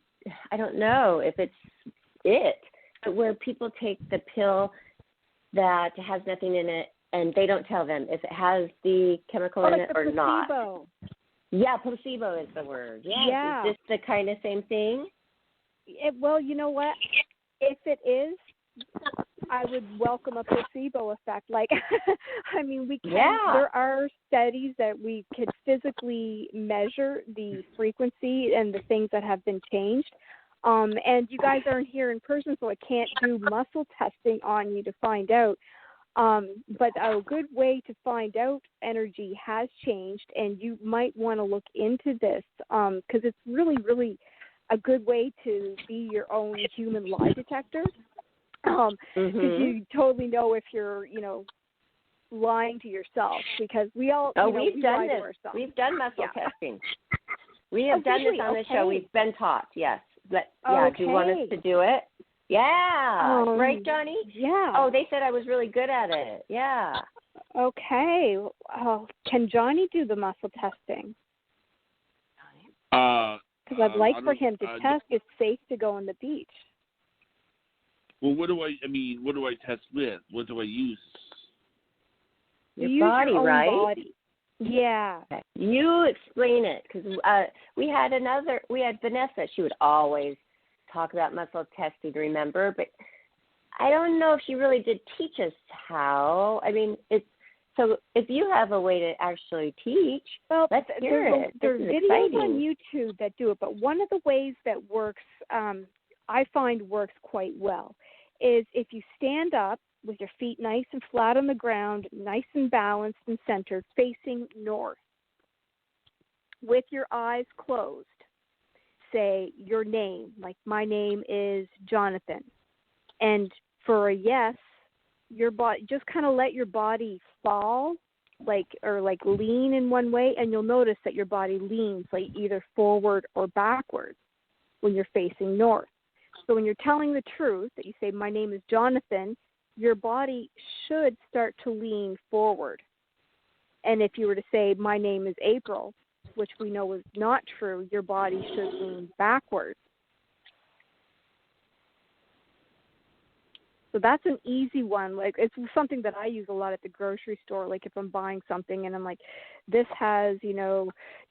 I don't know if it's where people take the pill that has nothing in it and they don't tell them if it has the chemical in it or not? Yeah, placebo is the word. Yeah. Is this the kind of same thing? Well, you know what? If it is, I would welcome a placebo effect. Like, I mean, we can. There are studies that we could physically measure the frequency and the things that have been changed. And you guys aren't here in person, so I can't do muscle testing on you to find out. But a good way to find out energy has changed, and you might want to look into this because it's really, really a good way to be your own human lie detector. Because you totally know if you're, lying to yourself, because we all we've done lie to this. ourselves. We've done muscle testing. We have done this on the show. We've been taught. Yes. Do you want us to do it? Yeah. Right, Johnny? Yeah. Oh, they said I was really good at it. Yeah. Okay. Oh, can Johnny do the muscle testing? Because I'd like for him to test if it's safe to go on the beach. Well, what do I test with? What do I use? Your body, your own right? Body. Yeah. Okay. You explain it, because we had Vanessa. She would always talk about muscle testing, remember? But I don't know if she really did teach us how. I mean, so if you have a way to actually teach, let's hear it. There's videos on YouTube that do it, but one of the ways that works, I find works quite well, is if you stand up with your feet nice and flat on the ground, nice and balanced and centered, facing north, with your eyes closed. Say your name, like my name is Jonathan. And for a yes, your body, just kind of let your body fall, like lean in one way, and you'll notice that your body leans like either forward or backwards when you're facing north. So when you're telling the truth, that you say, my name is Jonathan, your body should start to lean forward. And if you were to say, my name is April, which we know is not true, your body should lean backwards. So that's an easy one. Like, it's something that I use a lot at the grocery store. Like, if I'm buying something and I'm like, this has,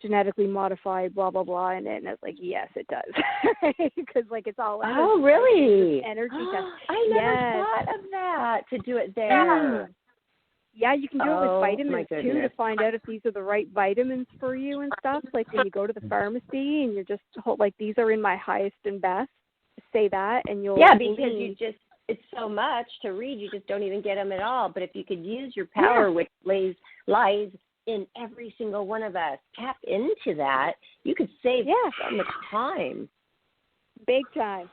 genetically modified blah, blah, blah, and it's like, yes, it does. Because, like, it's all energy. Oh, really? Energy test. I never thought of that, to do it there. Yeah, you can do it with vitamins, too, to find out if these are the right vitamins for you and stuff. Like, when you go to the pharmacy and you're just, like, these are in my highest and best, say that, and you'll because it's so much to read, you just don't even get them at all. But if you could use your power, which lies in every single one of us, tap into that, you could save so much time. Big time.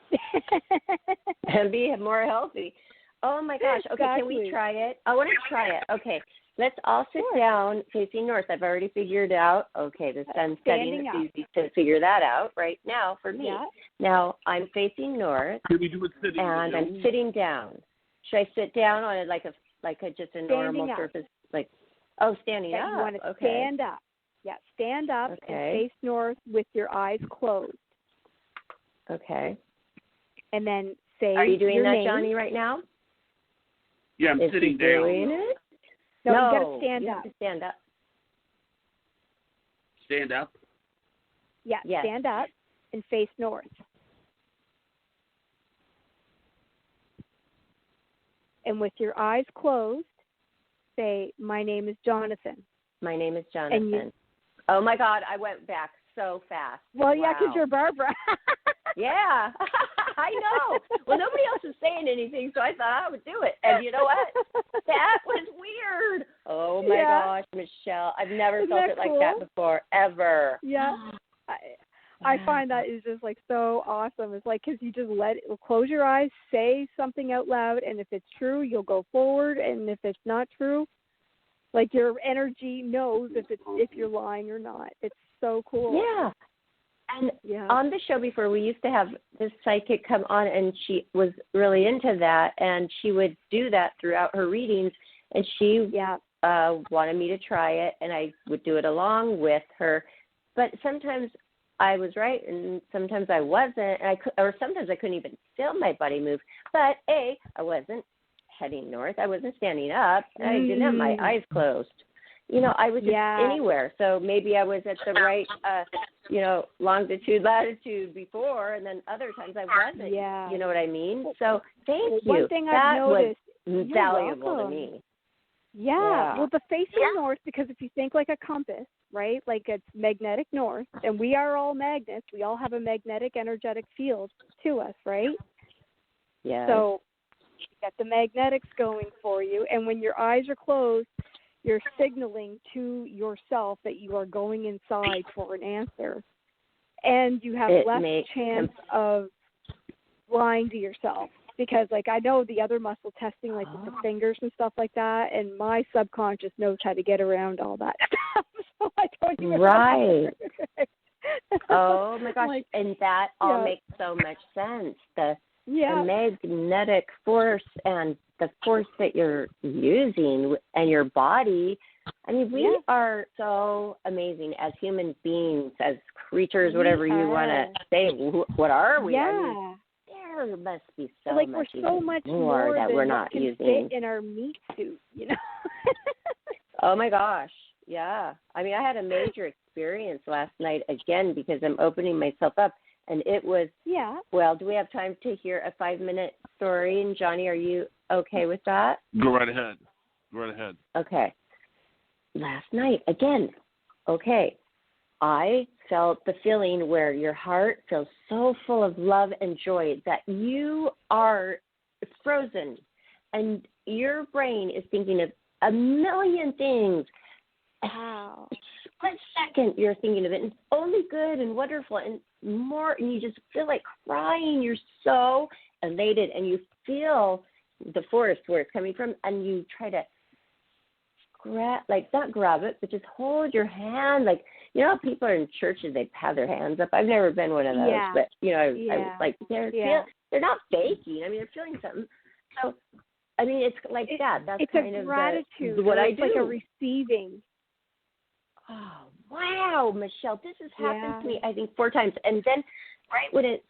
And be more healthy. Oh, my gosh. Okay, Can we try it? I want to try it. Okay, let's all sit down facing north. I've already figured out. Okay, the sun's setting. It's easy to figure that out right now for me. Yeah. Now, I'm facing north. Can we do it sitting and down? I'm sitting down. Should I sit down on it like just a normal surface? Standing up. You want to stand up. Yeah, stand up and face north with your eyes closed. Okay. And then say, are you doing your that, name. Johnny, right now? Yeah, I'm sitting down. Doing it? No, you got to stand up. Have to stand up. Stand up? Yeah, yes. Stand up and face north. And with your eyes closed, say, my name is Jonathan. My name is Jonathan. Oh, my God, I went back so fast. Well, yeah, because you're Barbara. Yeah, I know. Well, nobody else is saying anything, so I thought I would do it. And you know what? That was weird. Oh, my gosh, Michelle. I've never felt it like that before, ever. Yeah. I find that is just, like, so awesome. It's like, because you just close your eyes, say something out loud, and if it's true, you'll go forward. And if it's not true, like, your energy knows if you're lying or not. It's so cool. Yeah. And on the show before, we used to have this psychic come on, and she was really into that, and she would do that throughout her readings, and she wanted me to try it, and I would do it along with her. But sometimes I was right, and sometimes I wasn't, or sometimes I couldn't even feel my body move. But I wasn't heading north. I wasn't standing up. I didn't have my eyes closed. I was just anywhere. So maybe I was at the right, longitude, latitude before, and then other times I wasn't. Yeah. You know what I mean? So thank you. One thing that I've noticed, was valuable to me. Yeah. Well, the facing north, because if you think like a compass, right, like it's magnetic north, and we are all magnets. We all have a magnetic energetic field to us, right? Yeah. So you got the magnetics going for you, and when your eyes are closed, you're signaling to yourself that you are going inside for an answer, and you have less chance of lying to yourself because like I know the other muscle testing, like with the fingers and stuff like that, and my subconscious knows how to get around all that stuff. So I don't even Right. Oh my gosh, like, and that all makes so much sense. The yeah. magnetic force and the force that you're using and your body. I mean, we are so amazing as human beings, as creatures, whatever you want to say. What are we? Yeah. I mean, there must be so like much, we're so much more that than we're what not can using. fit in our meat suit, you know. Oh my gosh, yeah. I mean, I had a major experience last night again because I'm opening myself up, and it was. Yeah. Well, do we have time to hear a 5-minute story? And Johnny, are you okay with that? Go right ahead. Go right ahead. Okay. Last night, again, okay, I felt the feeling where your heart feels so full of love and joy that you are frozen and your brain is thinking of a million things. Wow. Split second you're thinking of it, and it's only good and wonderful and more, and you just feel like crying. You're so elated, and you feel the force where it's coming from, and you try to not grab it, but just hold your hand. Like, you know, people are in churches, they have their hands up. I've never been one of those, but, you know, I was like, they're not faking. I mean, they're feeling something. So, I mean, it's like that. That's it's kind a of gratitude. what I do. It's like a receiving. Oh, wow, Michelle, this has happened to me, I think, 4 times. And then right when it's,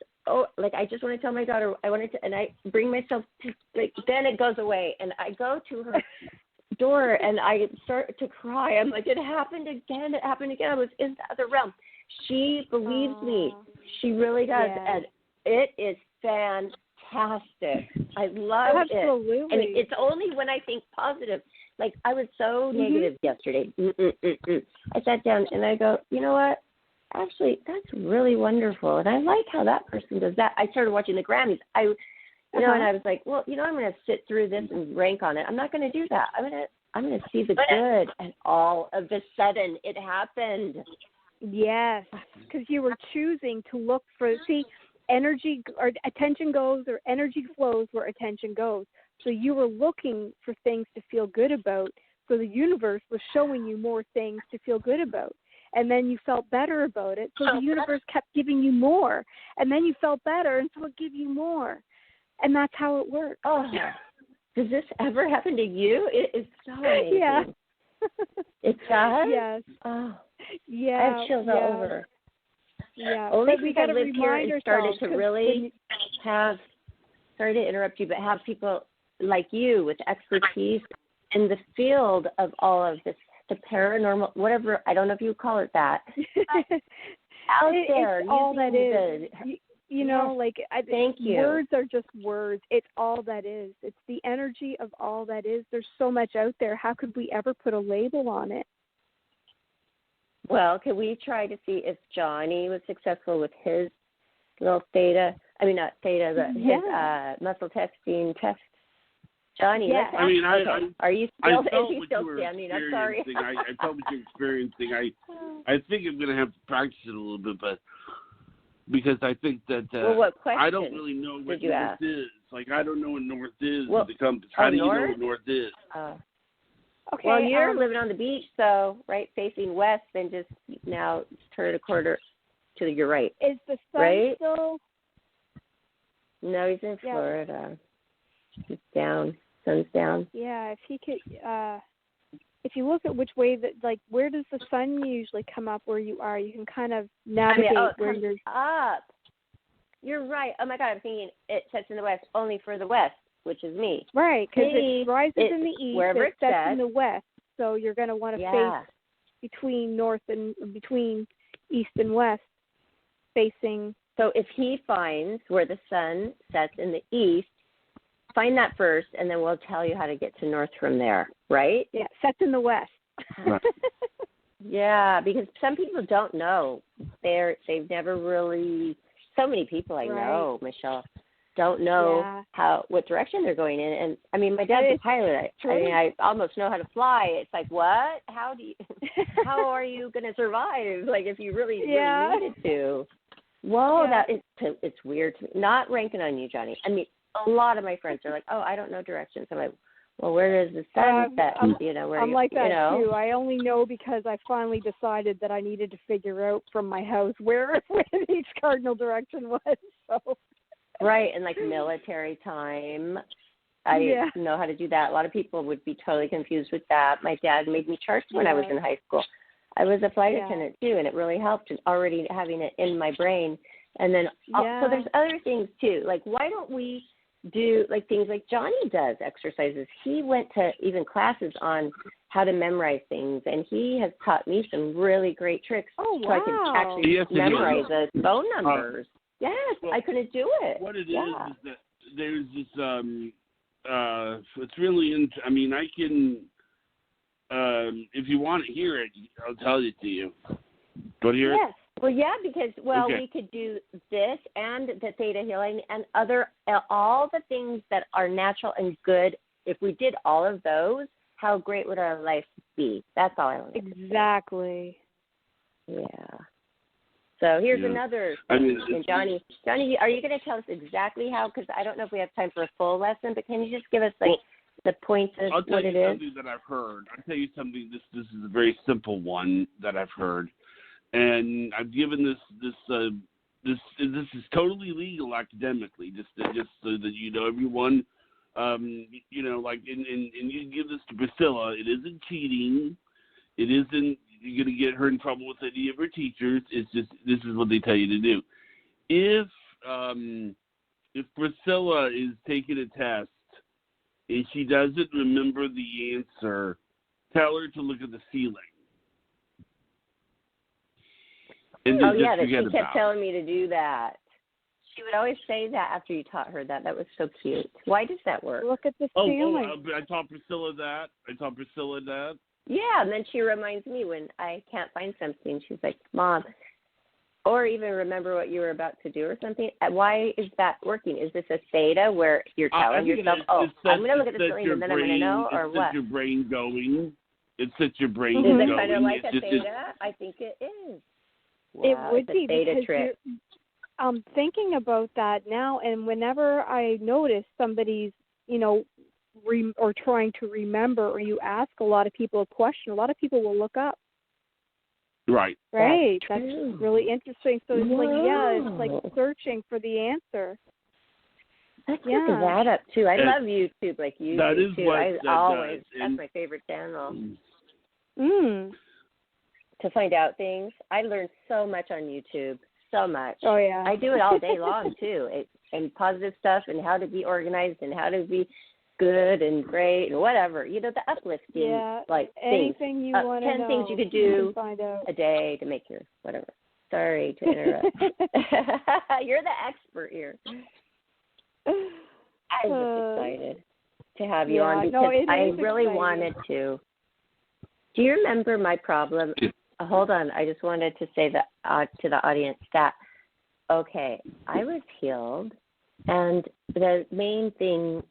like I just want to tell my daughter, I wanted to, and I bring myself to, like, then it goes away. And I go to her door and I start to cry. I'm like, it happened again. It happened again. I was in the other realm. She believes me. She really does. Yes. And it is fantastic. I love Absolutely. it. And it's only when I think positive. Like, I was so negative yesterday. I sat down and I go, you know what? Actually, that's really wonderful. And I like how that person does that. I started watching the Grammys. And I was like, well, you know, I'm going to sit through this and rank on it. I'm not going to do that. I'm going to see the good. And all of a sudden, it happened. Yes, because you were choosing to look for, energy or attention goes, or energy flows where attention goes. So you were looking for things to feel good about. So the universe was showing you more things to feel good about. And then you felt better about it. So the universe kept giving you more. And then you felt better, and so it gave you more. And that's how it works. Oh, does this ever happen to you? It is so amazing. Yeah. It does? Yes. Oh, yeah. I have chills all over. Yeah. Only but we since got I to lived here remind and started ourselves to really have, sorry to interrupt you, but have people like you with expertise in the field of all of this, the paranormal, whatever, I don't know if you call it that, out there. It's all that is. You know, like, thank you. Words are just words. It's all that is. It's the energy of all that is. There's so much out there. How could we ever put a label on it? Well, can we try to see if Johnny was successful with his little theta? I mean, not theta, but his muscle testing test. Johnny, let's I mean, are you still? Is he still standing? I'm sorry. I felt what you're experiencing. I think I'm going to have to practice it a little bit, but because I think that what question I don't really know what north is. Like, I don't know what north is with the compass. How do you know what north is? Okay. Well, you're living on the beach, so right facing west, then just now turn a quarter to your right. Is the sun still? No, he's in Florida. He's down. Sun's down. Yeah, if he could, if you look at which way that, like, where does the sun usually come up where you are? You can kind of navigate where you're up. You're right. Oh my God, I'm thinking it sets in the west only for the west, which is me. Right, because it rises in the east, wherever it sets in the west. So you're going to want to face between east and west, facing. So if he finds where the sun sets in the east, find that first, and then we'll tell you how to get to north from there, right? Yeah, sets in the west. Yeah, because some people don't know. They've never really, so many people I know, Michelle, don't know what direction they're going in. And I mean, my dad's a pilot. I mean, I almost know how to fly. It's like, what? How are you going to survive? Like, if you really needed to. Whoa, it's weird to me. Not ranking on you, Johnny. I mean, a lot of my friends are like, oh, I don't know directions. I'm like, well, where does the sun set? Where I'm like that too. I only know because I finally decided that I needed to figure out from my house where each cardinal direction was. So. Right, and like military time. I know how to do that. A lot of people would be totally confused with that. My dad made me charts when I was in high school. I was a flight attendant too, and it really helped already having it in my brain. And then so there's other things too. Like, why don't we do like things like Johnny does, exercises? He went to even classes on how to memorize things, and he has taught me some really great tricks so I can actually memorize those phone numbers. Yes, well, I couldn't do it. What it is that there's this it's really I mean, I can if you want to hear it, I'll tell it to you. Want to hear it? Well, yeah, because we could do this and the theta healing and all the things that are natural and good. If we did all of those, how great would our life be? That's all I want to say. Exactly. Yeah. So here's another thing. And Johnny, are you going to tell us exactly how? Because I don't know if we have time for a full lesson, but can you just give us like the points of what it is? I'll tell you something that I've heard. I'll tell you something. This is a very simple one that I've heard. And I've given this is totally legal academically, just so that you know, everyone, like and you give this to Priscilla. It isn't cheating. It isn't you're going to get her in trouble with any of her teachers. It's just this is what they tell you to do. If Priscilla is taking a test and she doesn't remember the answer, tell her to look at the ceiling. That she kept telling me to do that. She would always say that after you taught her that. That was so cute. Why does that work? Look at the ceiling. I taught Priscilla that. Yeah, and then she reminds me when I can't find something. She's like, Mom, or even remember what you were about to do or something. Why is that working? Is this a theta where you're telling yourself, I'm going to look at the ceiling and then I'm going to know, or what? It sets your brain going. It sets your brain going. Is it kind of like a theta? I think it is. Wow, it would be because trick. I'm thinking about that now, and whenever I notice somebody's, or trying to remember, or you ask a lot of people a question, a lot of people will look up. Right. That's really interesting. So it's it's like searching for the answer. Let's look that up too. I love YouTube like you that do is too. That's my favorite channel. To find out things. I learned so much on YouTube. So much. Oh, yeah. I do it all day long, too. And positive stuff and how to be organized and how to be good and great and whatever. The uplifting, like anything things. You want to know. 10 things you could do a day to make your whatever. Sorry to interrupt. You're the expert here. I'm just excited to have you on because I really wanted to. Do you remember my problem? Hold on. I just wanted to say that to the audience that, okay, I was healed, and the main thing,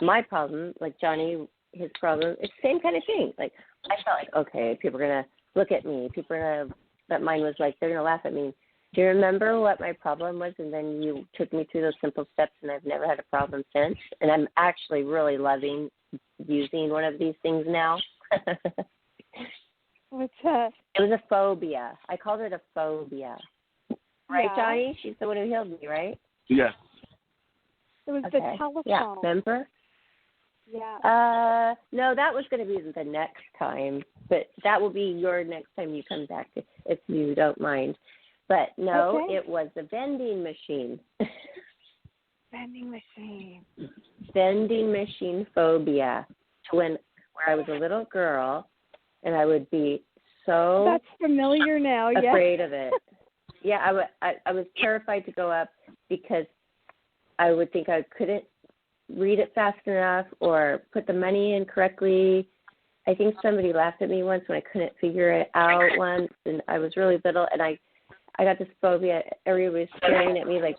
my problem, like Johnny, his problem, it's the same kind of thing. Like, I felt like, okay, people are going to look at me. That mine was like, they're going to laugh at me. Do you remember what my problem was? And then you took me through those simple steps, and I've never had a problem since. And I'm actually really loving using one of these things now. What's that? It was a phobia. I called it a phobia. Right, Johnny? She's the one who healed me, right? Yes. It was the telephone. Yeah, remember? Yeah. No, that was going to be the next time. But that will be your next time you come back, if you don't mind. But no, it was a vending machine. Vending machine. Vending machine phobia. Where I was a little girl, and I would be so that's familiar now. Afraid of it. Yeah, I was terrified to go up because I would think I couldn't read it fast enough or put the money in correctly. I think somebody laughed at me once when I couldn't figure it out once, and I was really little, and I got this phobia. Everybody was staring at me like,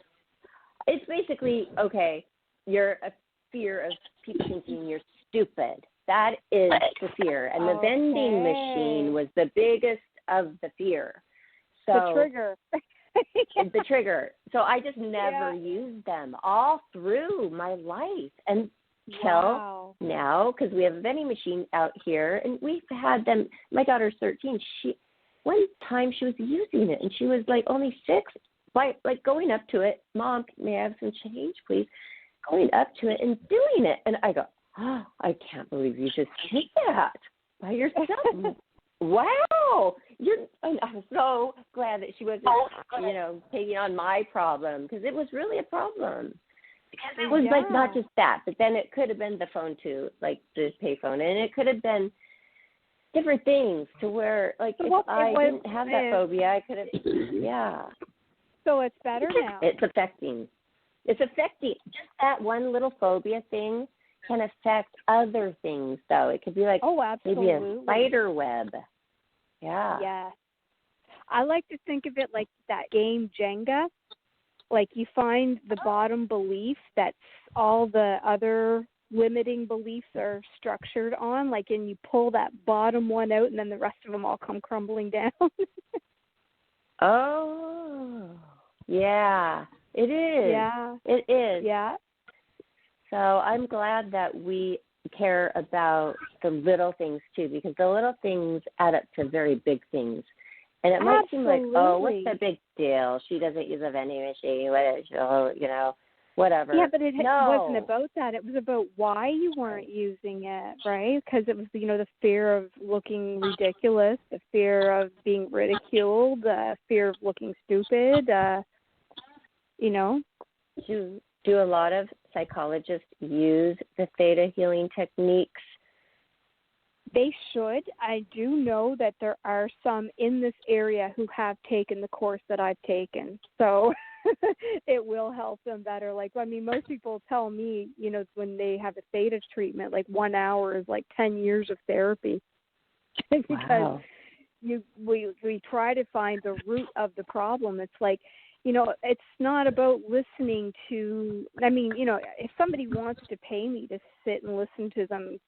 it's basically, okay, you're a fear of people thinking you're stupid. That is the fear. And the vending machine was the biggest of the fear. So the trigger. the trigger. So I just never used them all through my life until now, because we have a vending machine out here, and we've had them. My daughter's 13. One time she was using it, and she was like only 6. Like going up to it, Mom, may I have some change, please? Going up to it and doing it, and I go, oh, I can't believe you just did that by yourself. Wow! I'm so glad that she wasn't, taking on my problem, because it was really a problem. Because it was like not just that, but then it could have been the phone too, like the payphone, and it could have been different things to where, like, if I didn't have that phobia, I could have, So it's better now. It's affecting. Just that one little phobia thing can affect other things, though. It could be like maybe a spider web. Yeah. Yeah. I like to think of it like that game Jenga. Like you find the bottom belief that all the other limiting beliefs are structured on, like, and you pull that bottom one out, and then the rest of them all come crumbling down. Oh, yeah, it is. Yeah. It is. Yeah. So I'm glad that we care about the little things, too, because the little things add up to very big things. And it might seem like, oh, what's the big deal? She doesn't use a vending machine, whatever. Yeah, but it wasn't about that. It was about why you weren't using it, right? Because it was, the fear of looking ridiculous, the fear of being ridiculed, the fear of looking stupid, Do a lot of psychologists use the theta healing techniques? They should. I do know that there are some in this area who have taken the course that I've taken. So it will help them better. Like, most people tell me, when they have a theta treatment, like 1 hour is like 10 years of therapy. Because we try to find the root of the problem. It's like, it's not about listening to, if somebody wants to pay me to sit and listen to them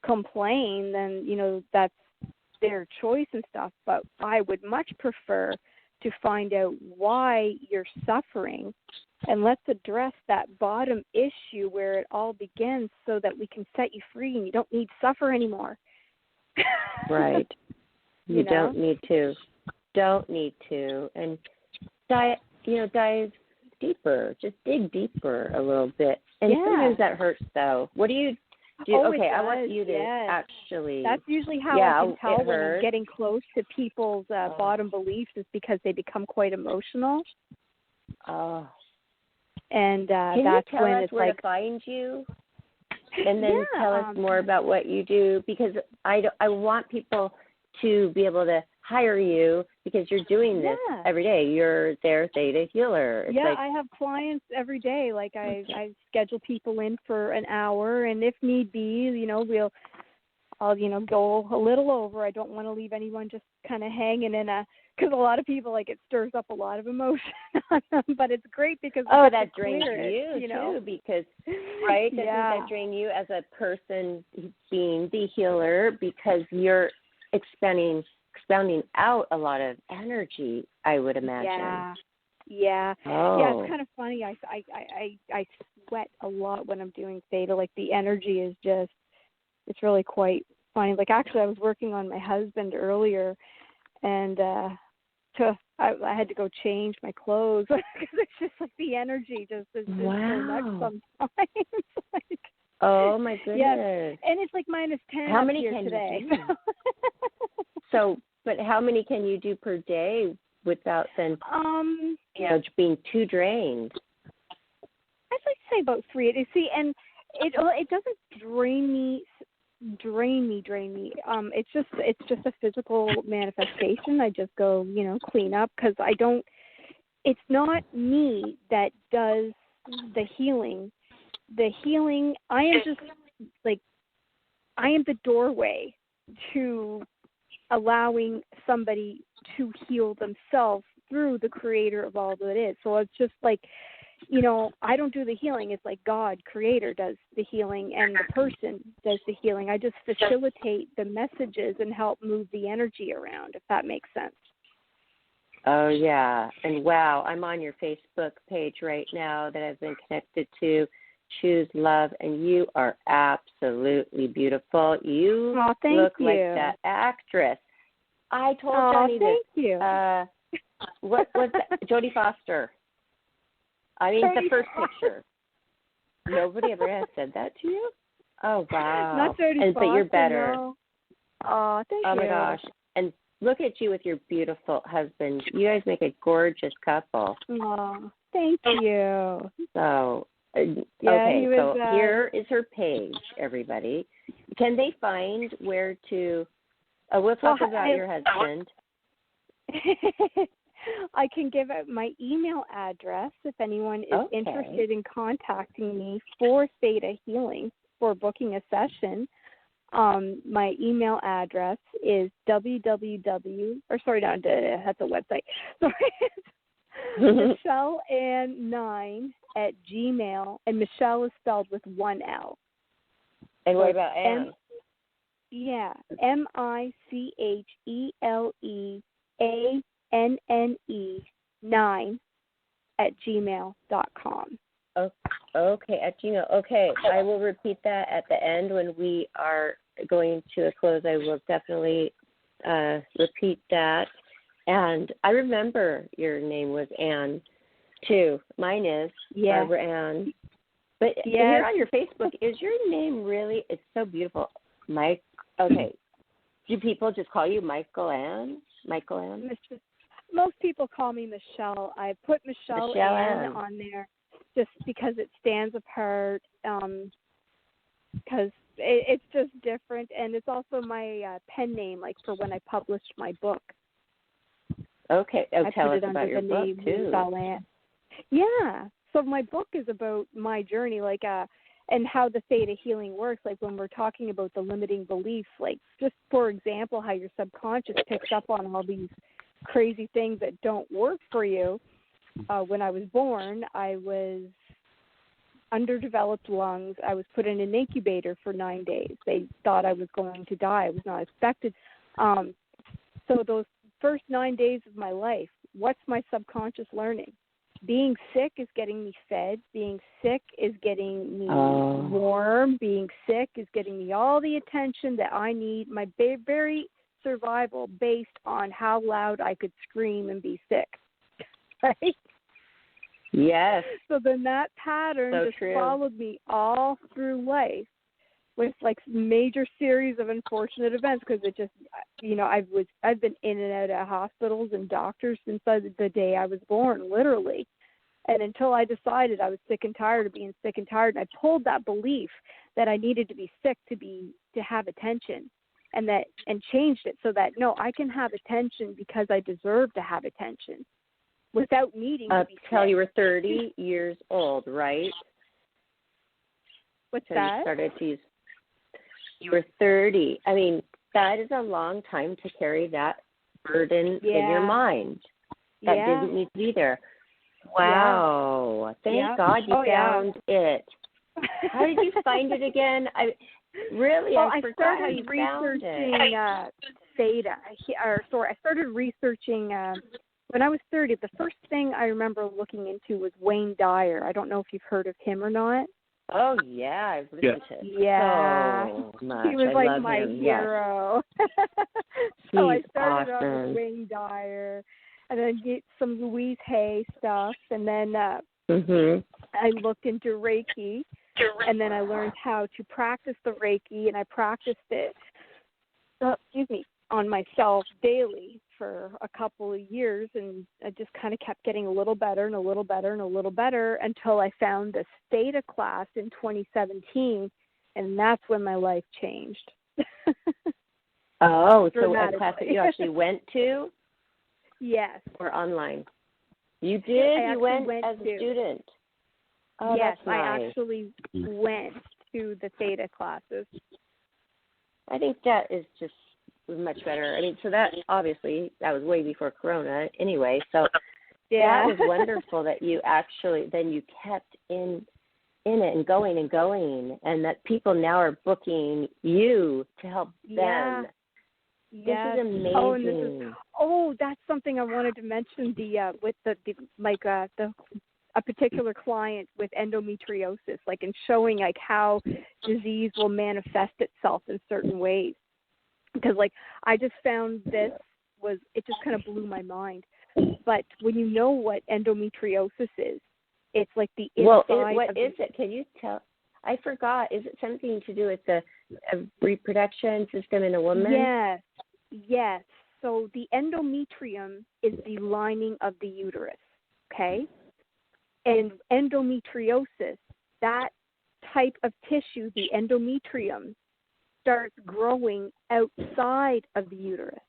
complain, then, that's their choice and stuff. But I would much prefer to find out why you're suffering, and let's address that bottom issue where it all begins, so that we can set you free and you don't need to suffer anymore. Right. You don't need to. And dive deeper. Just dig deeper a little bit. And sometimes that hurts, though. What do you do? Okay, I want you to actually. That's usually how I can tell when I'm getting close to people's bottom beliefs, is because they become quite emotional. Oh. And can that's you tell when us it's where like. to find you? And then tell us more about what you do, because I want people to be able to hire you, because you're doing this every day. You're their theta healer. It's I have clients every day. Like I schedule people in for an hour, and if need be, I'll go a little over. I don't want to leave anyone just kind of hanging because a lot of people, like, it stirs up a lot of emotion on them, but it's great because that drains you too, because right, that drain you as a person being the healer, because you're expounding out a lot of energy, I would imagine. Yeah. Oh. Yeah, it's kind of funny. I sweat a lot when I'm doing theta. Like, the energy is just, it's really quite funny. Like, actually, I was working on my husband earlier, and I had to go change my clothes because it's just like the energy just is so much sometimes. Like, oh my goodness! Yeah, and it's like -10. How many here can today. you do? But how many can you do per day without then, being too drained? I'd like to say about 3. You see, and it doesn't drain me. It's just a physical manifestation. I just go, clean up, because it's not me that does the healing. The healing, I am just like, I am the doorway to allowing somebody to heal themselves through the creator of all that is. So it's just like, I don't do the healing. It's like God, creator, does the healing, and the person does the healing. I just facilitate the messages and help move the energy around, if that makes sense. Oh, yeah. And wow, I'm on your Facebook page right now that I've been connected to. Choose Love, and you are absolutely beautiful. You thank look you. like that actress. I told Johnny thank this. you. What was that? Jodie Foster. I mean, the first picture. Nobody ever has said that to you? Oh, wow. Not Jodie Foster, but you're better. No. Oh, thank you. Oh, my gosh. And look at you with your beautiful husband. You guys make a gorgeous couple. Oh, thank you. So, he was, here is her page, everybody. Can they find where to we'll talk about your husband. I can give out my email address if anyone is interested in contacting me for theta healing, for booking a session. My email address is that's a website. Sorry. MichelleAnn9 @gmail, and Michelle is spelled with one L. And what about Anne? MICHELEANNE 9 @gmail.com. Okay, at Gmail. Okay, I will repeat that at the end when we are going to a close. I will definitely repeat that. And I remember your name was Anne, too. Mine is Barbara Ann. But here on your Facebook, is your name really, it's so beautiful. Mike, okay. Do people just call you Michael Ann? Michael Ann? Most people call me Michelle. I put Michelle Ann on there just because it stands apart, because it's just different. And it's also my pen name, like for when I published my book. Okay. I tell put us it about under your the book, name too. Michelle Ann. Yeah. So my book is about my journey, and how the theta healing works. Like when we're talking about the limiting beliefs, like just for example, how your subconscious picks up on all these crazy things that don't work for you. When I was born, I was underdeveloped lungs. I was put in an incubator for 9 days. They thought I was going to die. I was not expected. So those first 9 days of my life, what's my subconscious learning? Being sick is getting me fed. Being sick is getting me warm. Being sick is getting me all the attention that I need. My very survival based on how loud I could scream and be sick. Right? Yes. So then that pattern followed me all through life with like major series of unfortunate events, because it just, I've been in and out of hospitals and doctors since the day I was born, literally. And until I decided I was sick and tired of being sick and tired, and I pulled that belief that I needed to be sick to have attention, and changed it so that no, I can have attention because I deserve to have attention without needing to be sick. Until you were 30 years old, right? What's so that? You started to use. You were 30. I mean, that is a long time to carry that burden in your mind. That didn't need to be there. Wow. Yeah. Thank God you found it. How did you find it again? I forgot how you found it. Theta. I started researching when I was 30. The first thing I remember looking into was Wayne Dyer. I don't know if you've heard of him or not. Oh, yeah. I've listened to him so much. He was like my him. hero. So He's I started awesome. off with Wayne Dyer, and then get some Louise Hay stuff, and then I looked into Reiki, and then I learned how to practice the Reiki, and I practiced it, on myself daily for a couple of years, and I just kind of kept getting a little better and a little better and a little better until I found this theta class in 2017, and that's when my life changed. So a class that you actually went to? Yes. Or online? You did? You went as a student? Oh, yes, that's nice. I actually went to the theta classes. I think that is just much better. I mean, so that obviously that was way before Corona anyway. So that was wonderful that you actually then you kept in it and going, and that people now are booking you to help them. Yes. This is amazing. Oh, and that's something I wanted to mention. With the a particular client with endometriosis, like, and showing like how disease will manifest itself in certain ways. Because like I just found it just kind of blew my mind. But when you know what endometriosis is, it's like the inside. Well, what is it? Can you tell? I forgot. Is it something to do with the reproduction system in a woman? Yes. So the endometrium is the lining of the uterus, okay? And endometriosis, that type of tissue, the endometrium, starts growing outside of the uterus.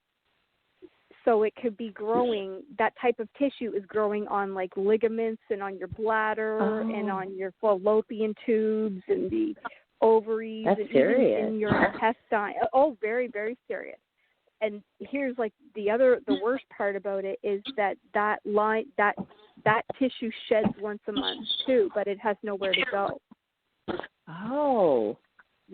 So it could be growing, that type of tissue is growing on like ligaments and on your bladder and on your fallopian tubes and the ovaries. That's and serious. even in your intestine. Oh, very, very serious. And here's like the worst part about it is that tissue sheds once a month too, but it has nowhere to go. Oh.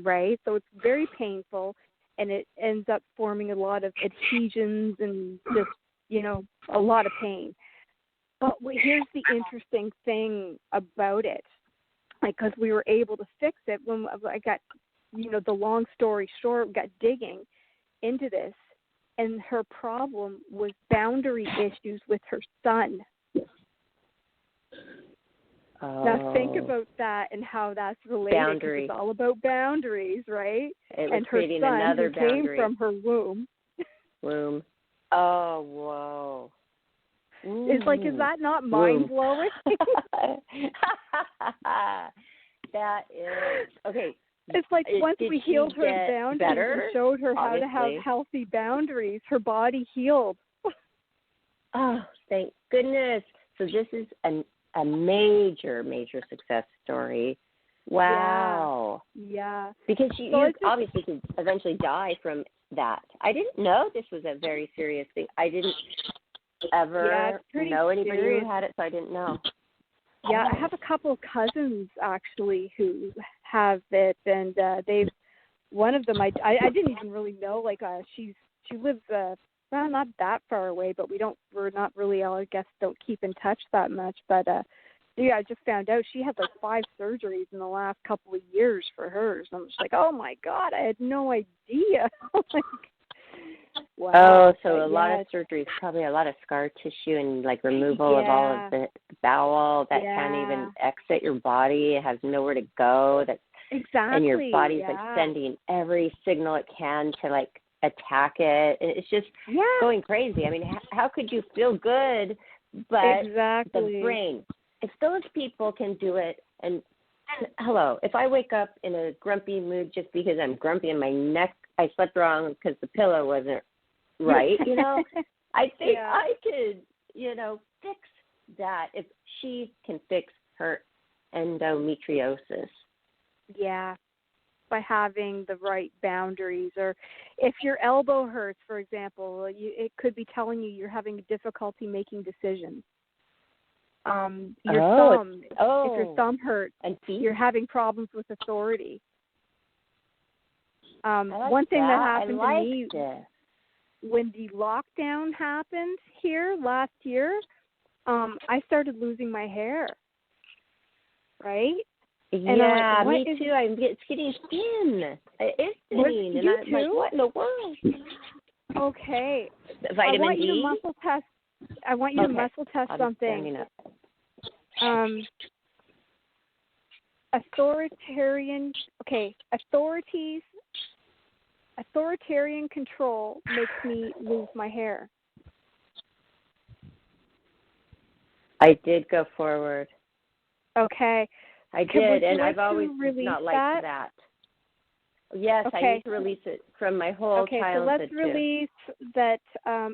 Right? So it's very painful. And it ends up forming a lot of adhesions and just, a lot of pain. But here's the interesting thing about it. Like, because we were able to fix it when I got, the long story short, got digging into this. And her problem was boundary issues with her son. Now think about that and how that's related. Boundary. It's all about boundaries, right? It was and her creating son, another who boundary. came from her womb. Oh, whoa. It's like, is that not mind-blowing? That is, okay. It's like once we healed her boundaries and showed her how to have healthy boundaries, her body healed. Oh, thank goodness. So this is a major, major success story. Wow. Yeah. Because you obviously could eventually die from that. I didn't know this was a very serious thing. I didn't ever know anybody who had it, so I didn't know. Yeah, I have a couple of cousins actually who have it, and one of them I didn't even really know. Like she lives not that far away, but we're not really, I guess, don't keep in touch that much. But I just found out she had like 5 surgeries in the last couple of years for hers. I'm just like, oh my God, I had no idea. Like, wow. Oh, so a lot of surgeries, probably a lot of scar tissue and like removal of all of the bowel that can't even exit your body. It has nowhere to go. Exactly. And your body's like sending every signal it can to like attack it. It's just going crazy. I mean, how could you feel good? But the brain, if those people can do it, and hello, if I wake up in a grumpy mood just because I'm grumpy and my neck, I slept wrong because the pillow wasn't right, I think I could, fix that if she can fix her endometriosis. Yeah, by having the right boundaries. Or if your elbow hurts, for example, it could be telling you're having difficulty making decisions. Your thumb, if your thumb hurts, and you're having problems with authority. One thing that happened to me when the lockdown happened here last year, I started losing my hair. Right? Yeah, me too. It's getting thin. It is thin. And I'm like, what in the world? Okay. Vitamin D? I want you to muscle test something. Authoritarian control makes me lose my hair. I did go forward. Okay. I did, and I've always not liked that. Yes, okay. I need to release it from my whole childhood. Okay, so let's release that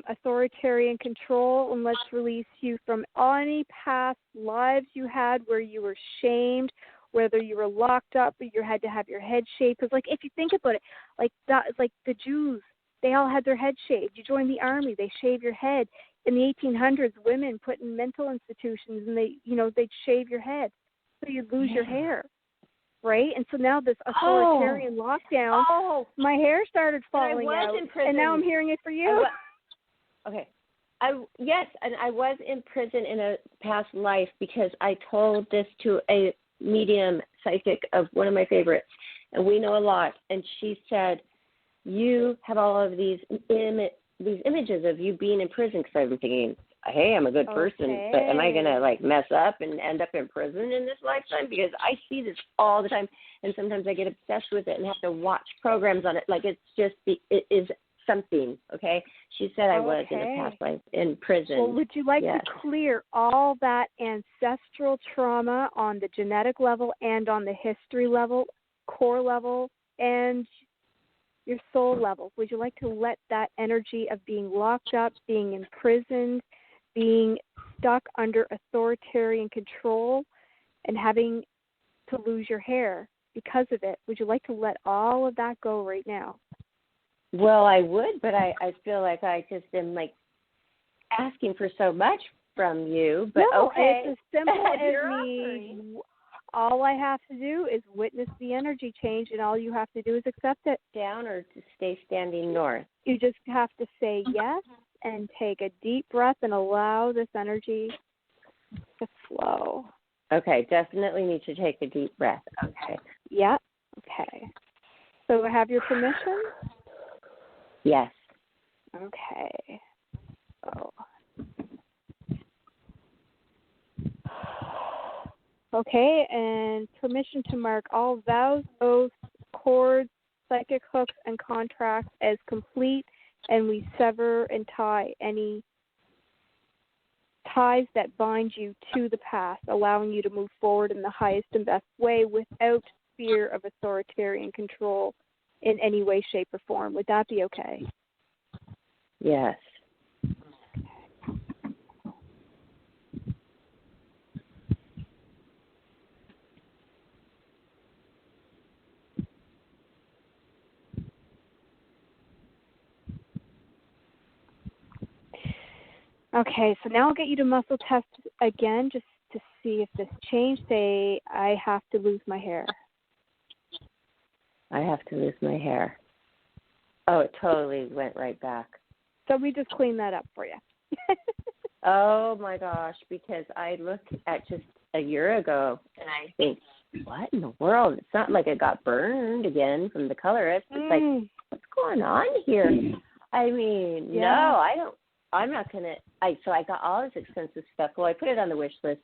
authoritarian control, and let's release you from any past lives you had where you were shamed, whether you were locked up or you had to have your head shaved. Because, like, if you think about it, like that, like the Jews, they all had their head shaved. You join the army, they shave your head. In the 1800s, women put in mental institutions, and they'd shave your head, so you'd lose your hair. right? And so now this authoritarian lockdown, my hair started falling out, and now I'm hearing it for you. Okay. Yes, and I was in prison in a past life because I told this to a medium psychic of one of my favorites, and we know a lot. And she said, "You have all of these images of you being in prison." Because I've been thinking, "Hey, I'm a good person, but am I gonna like mess up and end up in prison in this lifetime?" Because I see this all the time, and sometimes I get obsessed with it and have to watch programs on it. Like it is something, okay? She said I was in a past life in prison. Well, would you like to clear all that ancestral trauma on the genetic level and on the history level, core level, and your soul level? Would you like to let that energy of being locked up, being imprisoned, being stuck under authoritarian control, and having to lose your hair because of it, would you like to let all of that go right now? Well, I would, but I feel like I just am like asking for so much from you. But no, okay, it's as simple as me. All I have to do is witness the energy change, and all you have to do is accept it. Down or to stay standing north? You just have to say yes and take a deep breath and allow this energy to flow. Okay, definitely need to take a deep breath. Okay. Yeah. Okay. So I have your permission? Yes. Okay. So. Okay, and permission to mark all vows, oaths, cords, psychic hooks, and contracts as complete, and we sever and tie any ties that bind you to the past, allowing you to move forward in the highest and best way without fear of authoritarian control in any way, shape, or form. Would that be okay? Yes. Okay, so now I'll get you to muscle test again just to see if this changed. Say, I have to lose my hair. I have to lose my hair. Oh, it totally went right back. So we just cleaned that up for you. Oh, my gosh, because I looked at just a year ago, and I think, what in the world? It's not like it got burned again from the colorist. It's like, what's going on here? I mean, no, I'm not going to. So I got all this expensive stuff. Well, I put it on the wish list.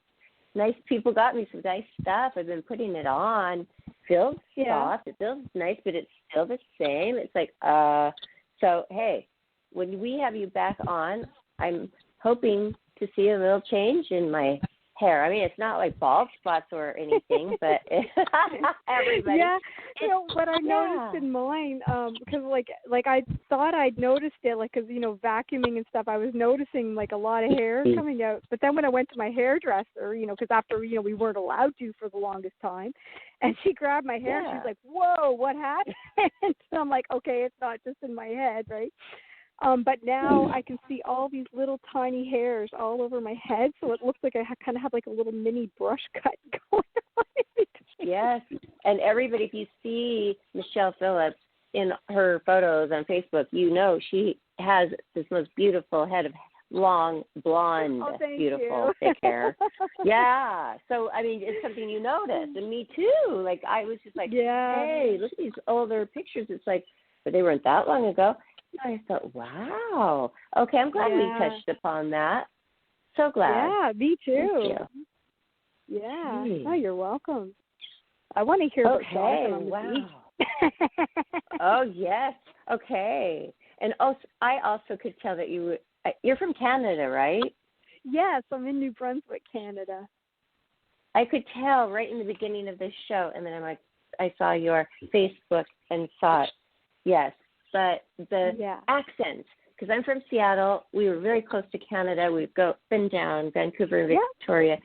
Nice people got me some nice stuff. I've been putting it on. Feels soft. It feels nice, but it's still the same. It's like, so, hey, when we have you back on, I'm hoping to see a little change in my hair. I mean, it's not like bald spots or anything, but everybody. Yeah, you know what I noticed in mine, because like I thought I'd noticed it, like, because vacuuming and stuff, I was noticing like a lot of hair coming out. But then when I went to my hairdresser, because after we weren't allowed to for the longest time, and she grabbed my hair, and she's like, "Whoa, what happened?" And I'm like, "Okay, it's not just in my head, right?" But now I can see all these little tiny hairs all over my head, so it looks like I kind of have like a little mini brush cut going on. Yes, and everybody, if you see Michelle Phillips in her photos on Facebook, she has this most beautiful head of long, blonde, beautiful, thick hair. Yeah, so, I mean, it's something you notice, and me too. Like, I was just like, hey, look at these older pictures. It's like, but they weren't that long ago. I thought, wow. Okay, I'm glad we touched upon that. So glad. Yeah, me too. Thank you. Yeah. Oh, you're welcome. I want to hear about Jonathan on the beach. Oh, yes. Okay. And also, I also could tell that you're from Canada, right? Yes, I'm in New Brunswick, Canada. I could tell right in the beginning of this show, and then I saw your Facebook and saw it. Yes. But the accents, because I'm from Seattle, we were very close to Canada. We've been down Vancouver and Victoria.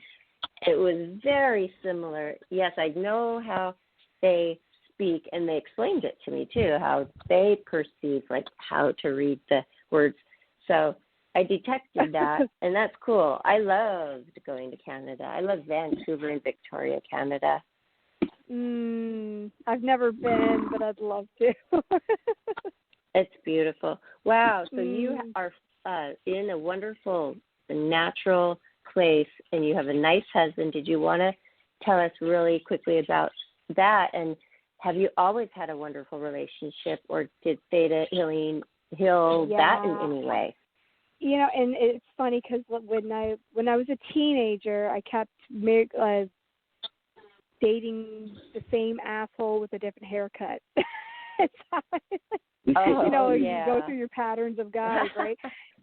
It was very similar. Yes, I know how they speak, and they explained it to me too, how they perceive, like how to read the words. So I detected that, and that's cool. I loved going to Canada. I love Vancouver and Victoria, Canada. I've never been, but I'd love to. It's beautiful. Wow. So you are in a wonderful, natural place, and you have a nice husband. Did you want to tell us really quickly about that? And have you always had a wonderful relationship, or did theta healing heal that in any way? You know, and it's funny because when I was a teenager, I kept dating the same asshole with a different haircut. You go through your patterns of guys, right?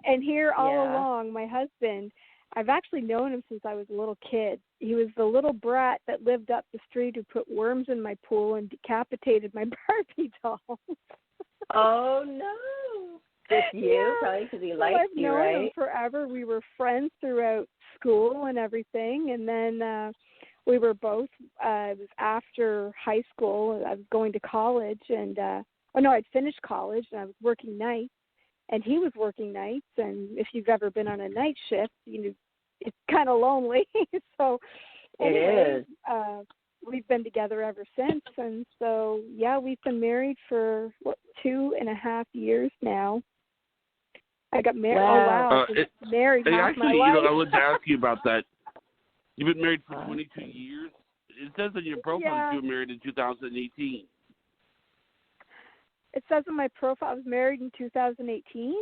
And here all along, my husband, I've actually known him since I was a little kid. He was the little brat that lived up the street who put worms in my pool and decapitated my Barbie dolls. Oh, no. Just you? Probably because he liked you, right? I've known him forever. We were friends throughout school and everything. And then we were both, it was after high school. I was going to college. And, I'd finished college and I was working nights. And he was working nights. And if you've ever been on a night shift, it's kind of lonely. So anyway, it is. We've been together ever since. And so, we've been married for 2.5 years now. I got married. Wow. Married half my life. I wanted to ask you about that. You've been married for 22 years. It says in your profile that you were married in 2018. It says in my profile I was married in 2018.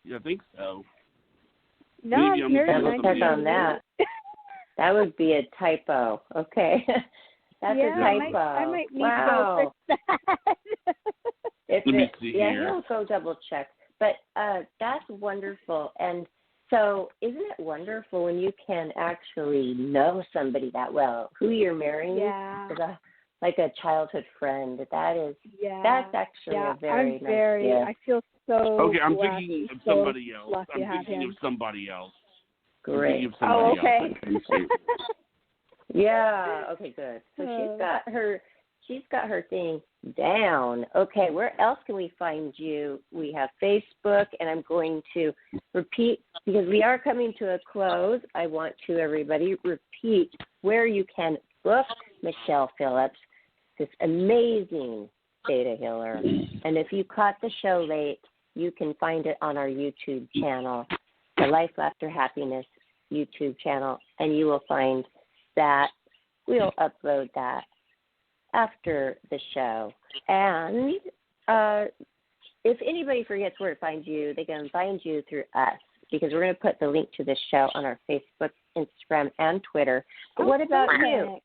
Yeah, I think so. No, I was married in 1998. On that. That would be a typo. Okay. That's a typo. I might need to go fix that. Let me see here. He'll go double check. But that's wonderful. And so isn't it wonderful when you can actually know somebody that well, who you're marrying? Yeah. Like a childhood friend. That's actually a very nice gift. I feel so Okay, I'm thinking of somebody else. I'm thinking of somebody else. Great. Okay. Yeah. Okay, good. So she's got her thing down. Okay, where else can we find you? We have Facebook, and I'm going to repeat, because we are coming to a close, I want to, everybody, repeat where you can book Michelle Phillips, this amazing theta healer. And if you caught the show late, you can find it on our YouTube channel, the Life After Happiness YouTube channel, and you will find that. We'll upload that after the show. And if anybody forgets where to find you, they can find you through us, because we're going to put the link to this show on our Facebook, Instagram, and Twitter. But what about you?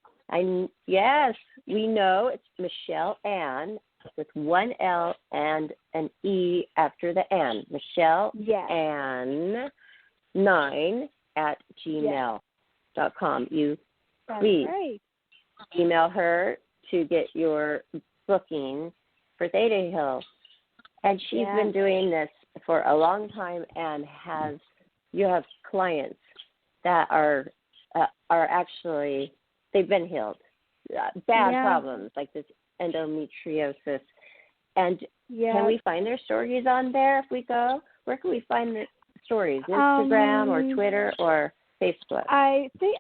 Yes, we know it's Michelle Ann with one L and an E after the N. Michelle Ann 9 at gmail.com. You please email her to get your booking for Theta Hill. And she's been doing this for a long time, and you have clients that are actually, they've been healed. Bad problems like this endometriosis. And can we find their stories on there if we go? Where can we find the stories? Instagram or Twitter or Facebook? I think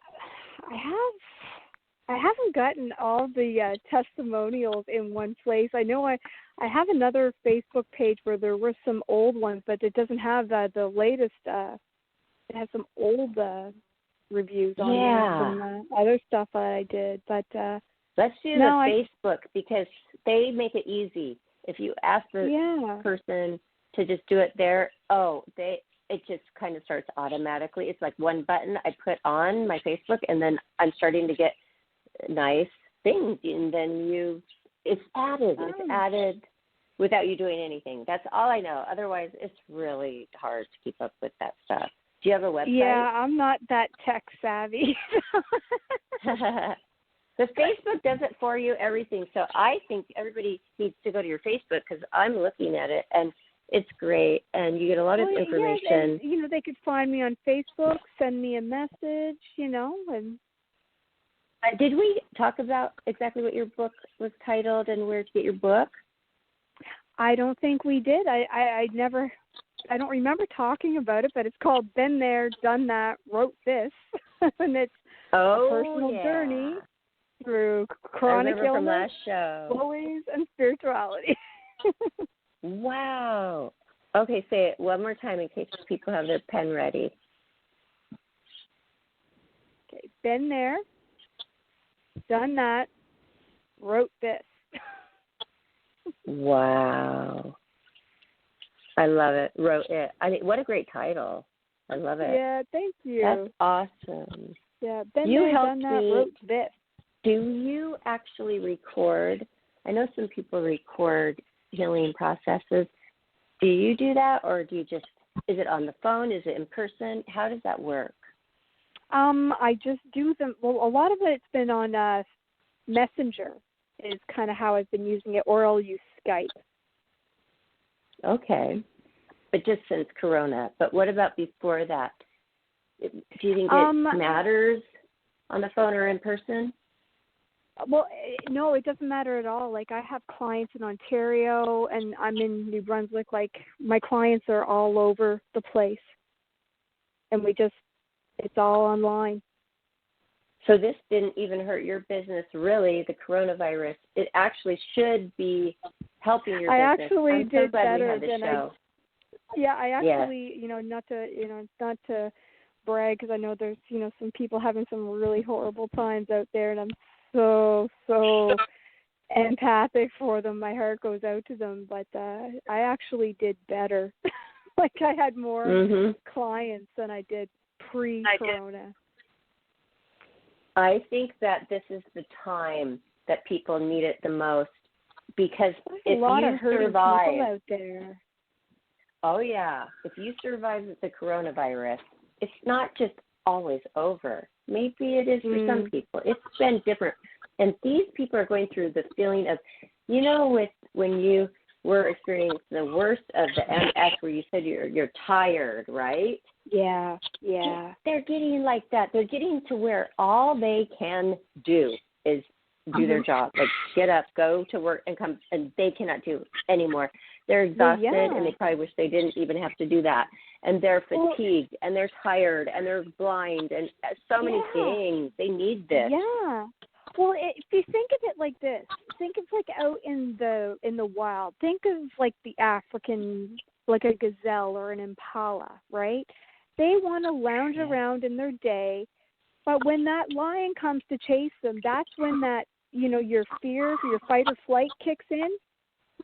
I haven't gotten all the testimonials in one place. I know I have another Facebook page where there were some old ones, but it doesn't have the latest. It has some old reviews on there from other stuff that I did. But let's do the Facebook, because they make it easy. If you ask the person to just do it there, it just kind of starts automatically. It's like one button I put on my Facebook, and then I'm starting to get nice things, and then it's added. It's added without you doing anything. That's all I know. Otherwise, it's really hard to keep up with that stuff. Do you have a website? Yeah, I'm not that tech savvy. The Facebook does it for you, everything. So I think everybody needs to go to your Facebook, because I'm looking at it, and it's great, and you get a lot of information. Yes, and, they could find me on Facebook, send me a message, and... Did we talk about exactly what your book was titled and where to get your book? I don't think we did. I don't remember talking about it, but it's called Been There, Done That, Wrote This. And it's a personal journey. through I chronic remember from illness, last show. bullies, and spirituality. Wow. Okay, say it one more time in case people have their pen ready. Okay, been there, done that, wrote this. Wow. I love it. Wrote it. I mean, what a great title. I love it. Yeah, thank you. That's awesome. Yeah, been You there, helped done that, me. wrote this. Do you actually record? I know some people record healing processes. Do you do that, or do you just, is it on the phone? Is it in person? How does that work? I just do them. Well, a lot of it's been on Messenger is kind of how I've been using it, or I'll use Skype. Okay. But just since Corona. But what about before that? Do you think it matters on the phone or in person? Well, no, it doesn't matter at all. Like, I have clients in Ontario, and I'm in New Brunswick. Like, my clients are all over the place. And it's all online. So this didn't even hurt your business, really, the coronavirus. It actually should be helping your business. I actually I'm did so glad better we had the than show. I actually, not to brag, because I know there's, some people having some really horrible times out there, and I'm so empathic for them. My heart goes out to them, but I actually did better. Like, I had more clients than I did pre-corona. I think that this is the time that people need it the most, because if a lot you of hurting survive, people out there. Oh yeah, if you survive the coronavirus, it's not just always over. Maybe it is for some people. It's been different, and these people are going through the feeling of, when you were experiencing the worst of the MS, where you said you're tired, right? Yeah. They're getting like that. They're getting to where all they can do is do their job, like get up, go to work, and come, and they cannot do anymore. They're exhausted, and they probably wish they didn't even have to do that. And they're fatigued, and they're tired, and they're blind, and so many things. They need this. Yeah. Well, if you think of it like this, think of like out in the wild. Think of like the African, like a gazelle or an impala, right? They want to lounge around in their day, but when that lion comes to chase them, that's when that, your fear, your fight or flight kicks in.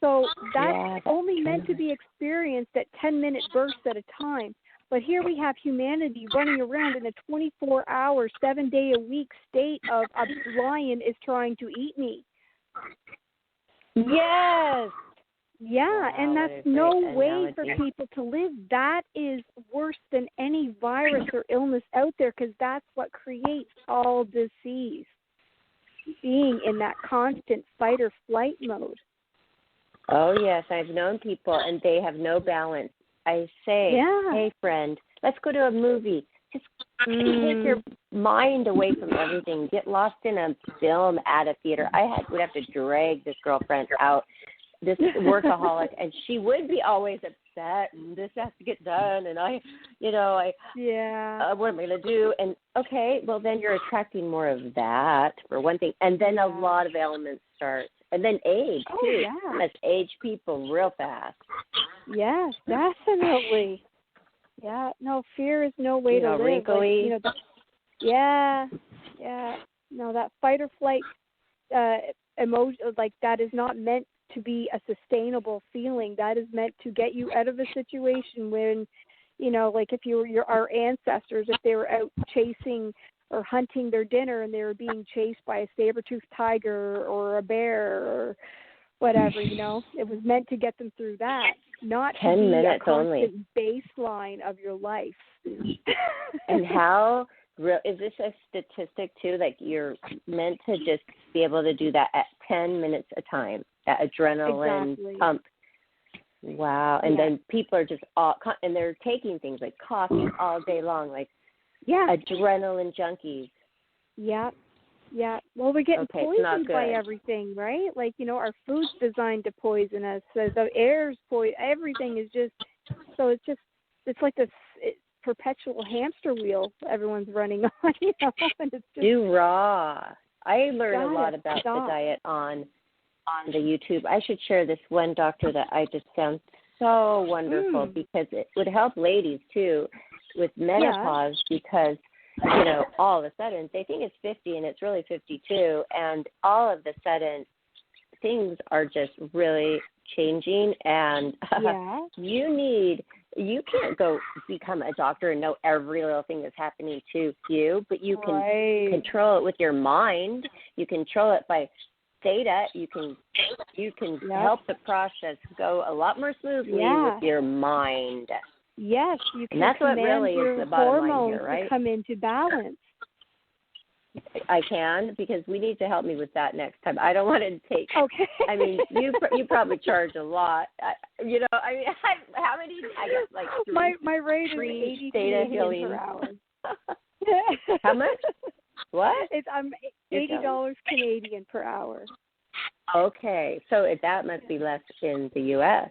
So that's only meant to be experienced at 10-minute bursts at a time. But here we have humanity running around in a 24-hour, 7-day-a-week state of a lion is trying to eat me. Yes. Yeah, wow, and that's no way for people to live. That is worse than any virus or illness out there, because that's what creates all disease, being in that constant fight or flight mode. Oh, yes, I've known people, and they have no balance. I say, hey, friend, let's go to a movie. Just take your mind away from everything. Get lost in a film at a theater. Would have to drag this girlfriend out, this workaholic, and she would be always upset, and this has to get done, and what am I going to do? And, okay, well, then you're attracting more of that, for one thing, and then a lot of elements start. And then age, too. Let's age people real fast. Yes, definitely. Yeah, no, fear is no way to live. Wrinkly. No, that fight or flight emotion, like, that is not meant to be a sustainable feeling. That is meant to get you out of a situation when, like if our ancestors, if they were out chasing or hunting their dinner and they were being chased by a saber-toothed tiger or a bear or whatever, it was meant to get them through that, not 10 to be minutes a constant only. baseline of your life. And how real is this a statistic too? Like, you're meant to just be able to do that at 10 minutes a time, that adrenaline pump. Wow. And then people are just and they're taking things like coffee all day long, like adrenaline junkies. Yeah. Well, we're getting poisoned by everything, right? Like, our food's designed to poison us. So the air's everything is just, so it's like this perpetual hamster wheel everyone's running on, and it's just. Do raw. I learned a lot about the diet on the YouTube. I should share this one doctor that I just found so wonderful because it would help ladies too with menopause because, you know, all of a sudden they think it's 50 and it's really 52, and all of a sudden things are just really changing, and you can't go become a doctor and know every little thing that's happening to you, but you can control it with your mind. You control it by theta. You can help the process go a lot more smoothly with your mind. Yes, you can. And that's what really your is the bottom line here, hormones right? to come into balance. I can, because we need to help me with that next time. I don't want to take. Okay. I mean, you probably charge a lot. You know, I mean, how many? I guess like my rate is 80 Canadian per hour. How much? What? It's $80 Canadian per hour. Okay, so that must be less in the U.S.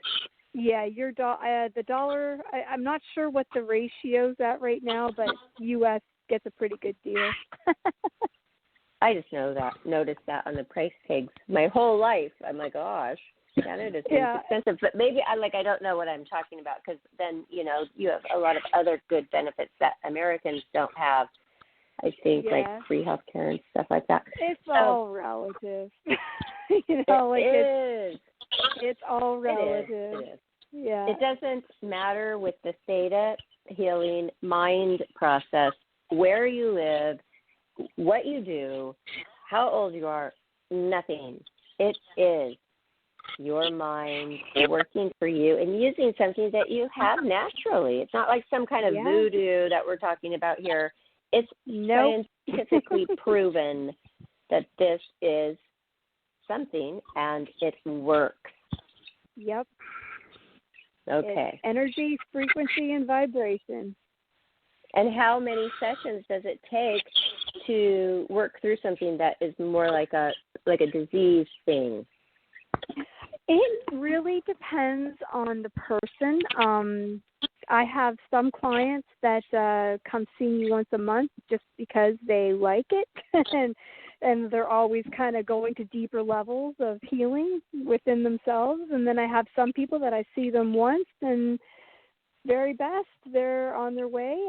Yeah, the dollar. I'm not sure what the ratio's at right now, but U.S. gets a pretty good deal. I just noticed that on the price tags my whole life. I'm like, gosh, Canada seems expensive, but maybe I don't know what I'm talking about, because then, you know, you have a lot of other good benefits that Americans don't have. I think like free healthcare and stuff like that. It's all relative. You know, it's all relative. It is. Yeah. It doesn't matter with the theta healing mind process where you live, what you do, how old you are, nothing. It is your mind working for you and using something that you have naturally. It's not like some kind of voodoo that we're talking about here. It's scientifically proven that this is something and it works. Yep. Okay. It's energy, frequency, and vibration. And how many sessions does it take to work through something that is more like a disease thing? It really depends on the person. I have some clients that come see me once a month just because they like it, and they're always kind of going to deeper levels of healing within themselves. And then I have some people that I see them once, and very best, they're on their way.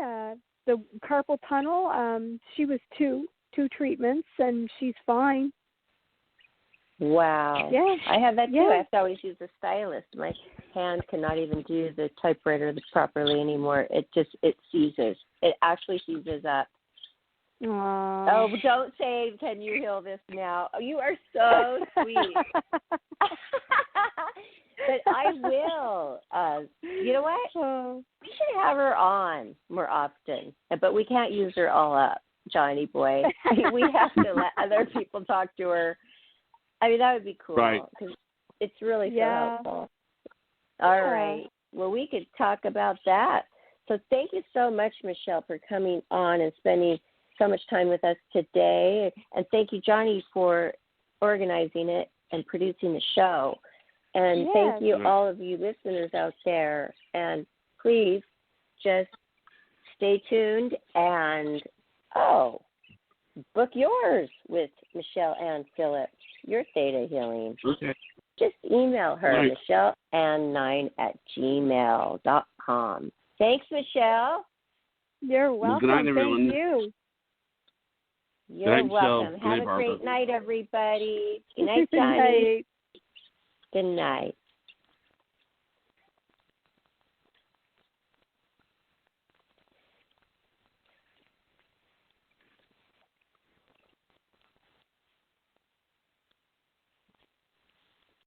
The carpal tunnel, she was two treatments, and she's fine. Wow. Yeah. I have that too. I have to always use a stylus. My hand cannot even do the typewriter properly anymore. It seizes. It actually seizes up. Aww. Oh, don't say, can you heal this now? Oh, you are so sweet. But I will. You know what? We should have her on more often, but we can't use her all up, Johnny boy. We have to let other people talk to her. I mean, that would be cool. Right. Because it's really so helpful. All right. Well, we could talk about that. So thank you so much, Michelle, for coming on and spending so much time with us today. And thank you, Johnny, for organizing it and producing the show. And thank you, all of you listeners out there. And please just stay tuned and, book yours with Michelle Ann Phillips, your theta healing. Okay. Just email her, michelleann9@gmail.com. Thanks, Michelle. You're welcome. Good night, everyone. Thank you. You're welcome. Michelle. Have a great night, everybody. Good night, Johnny. Good night.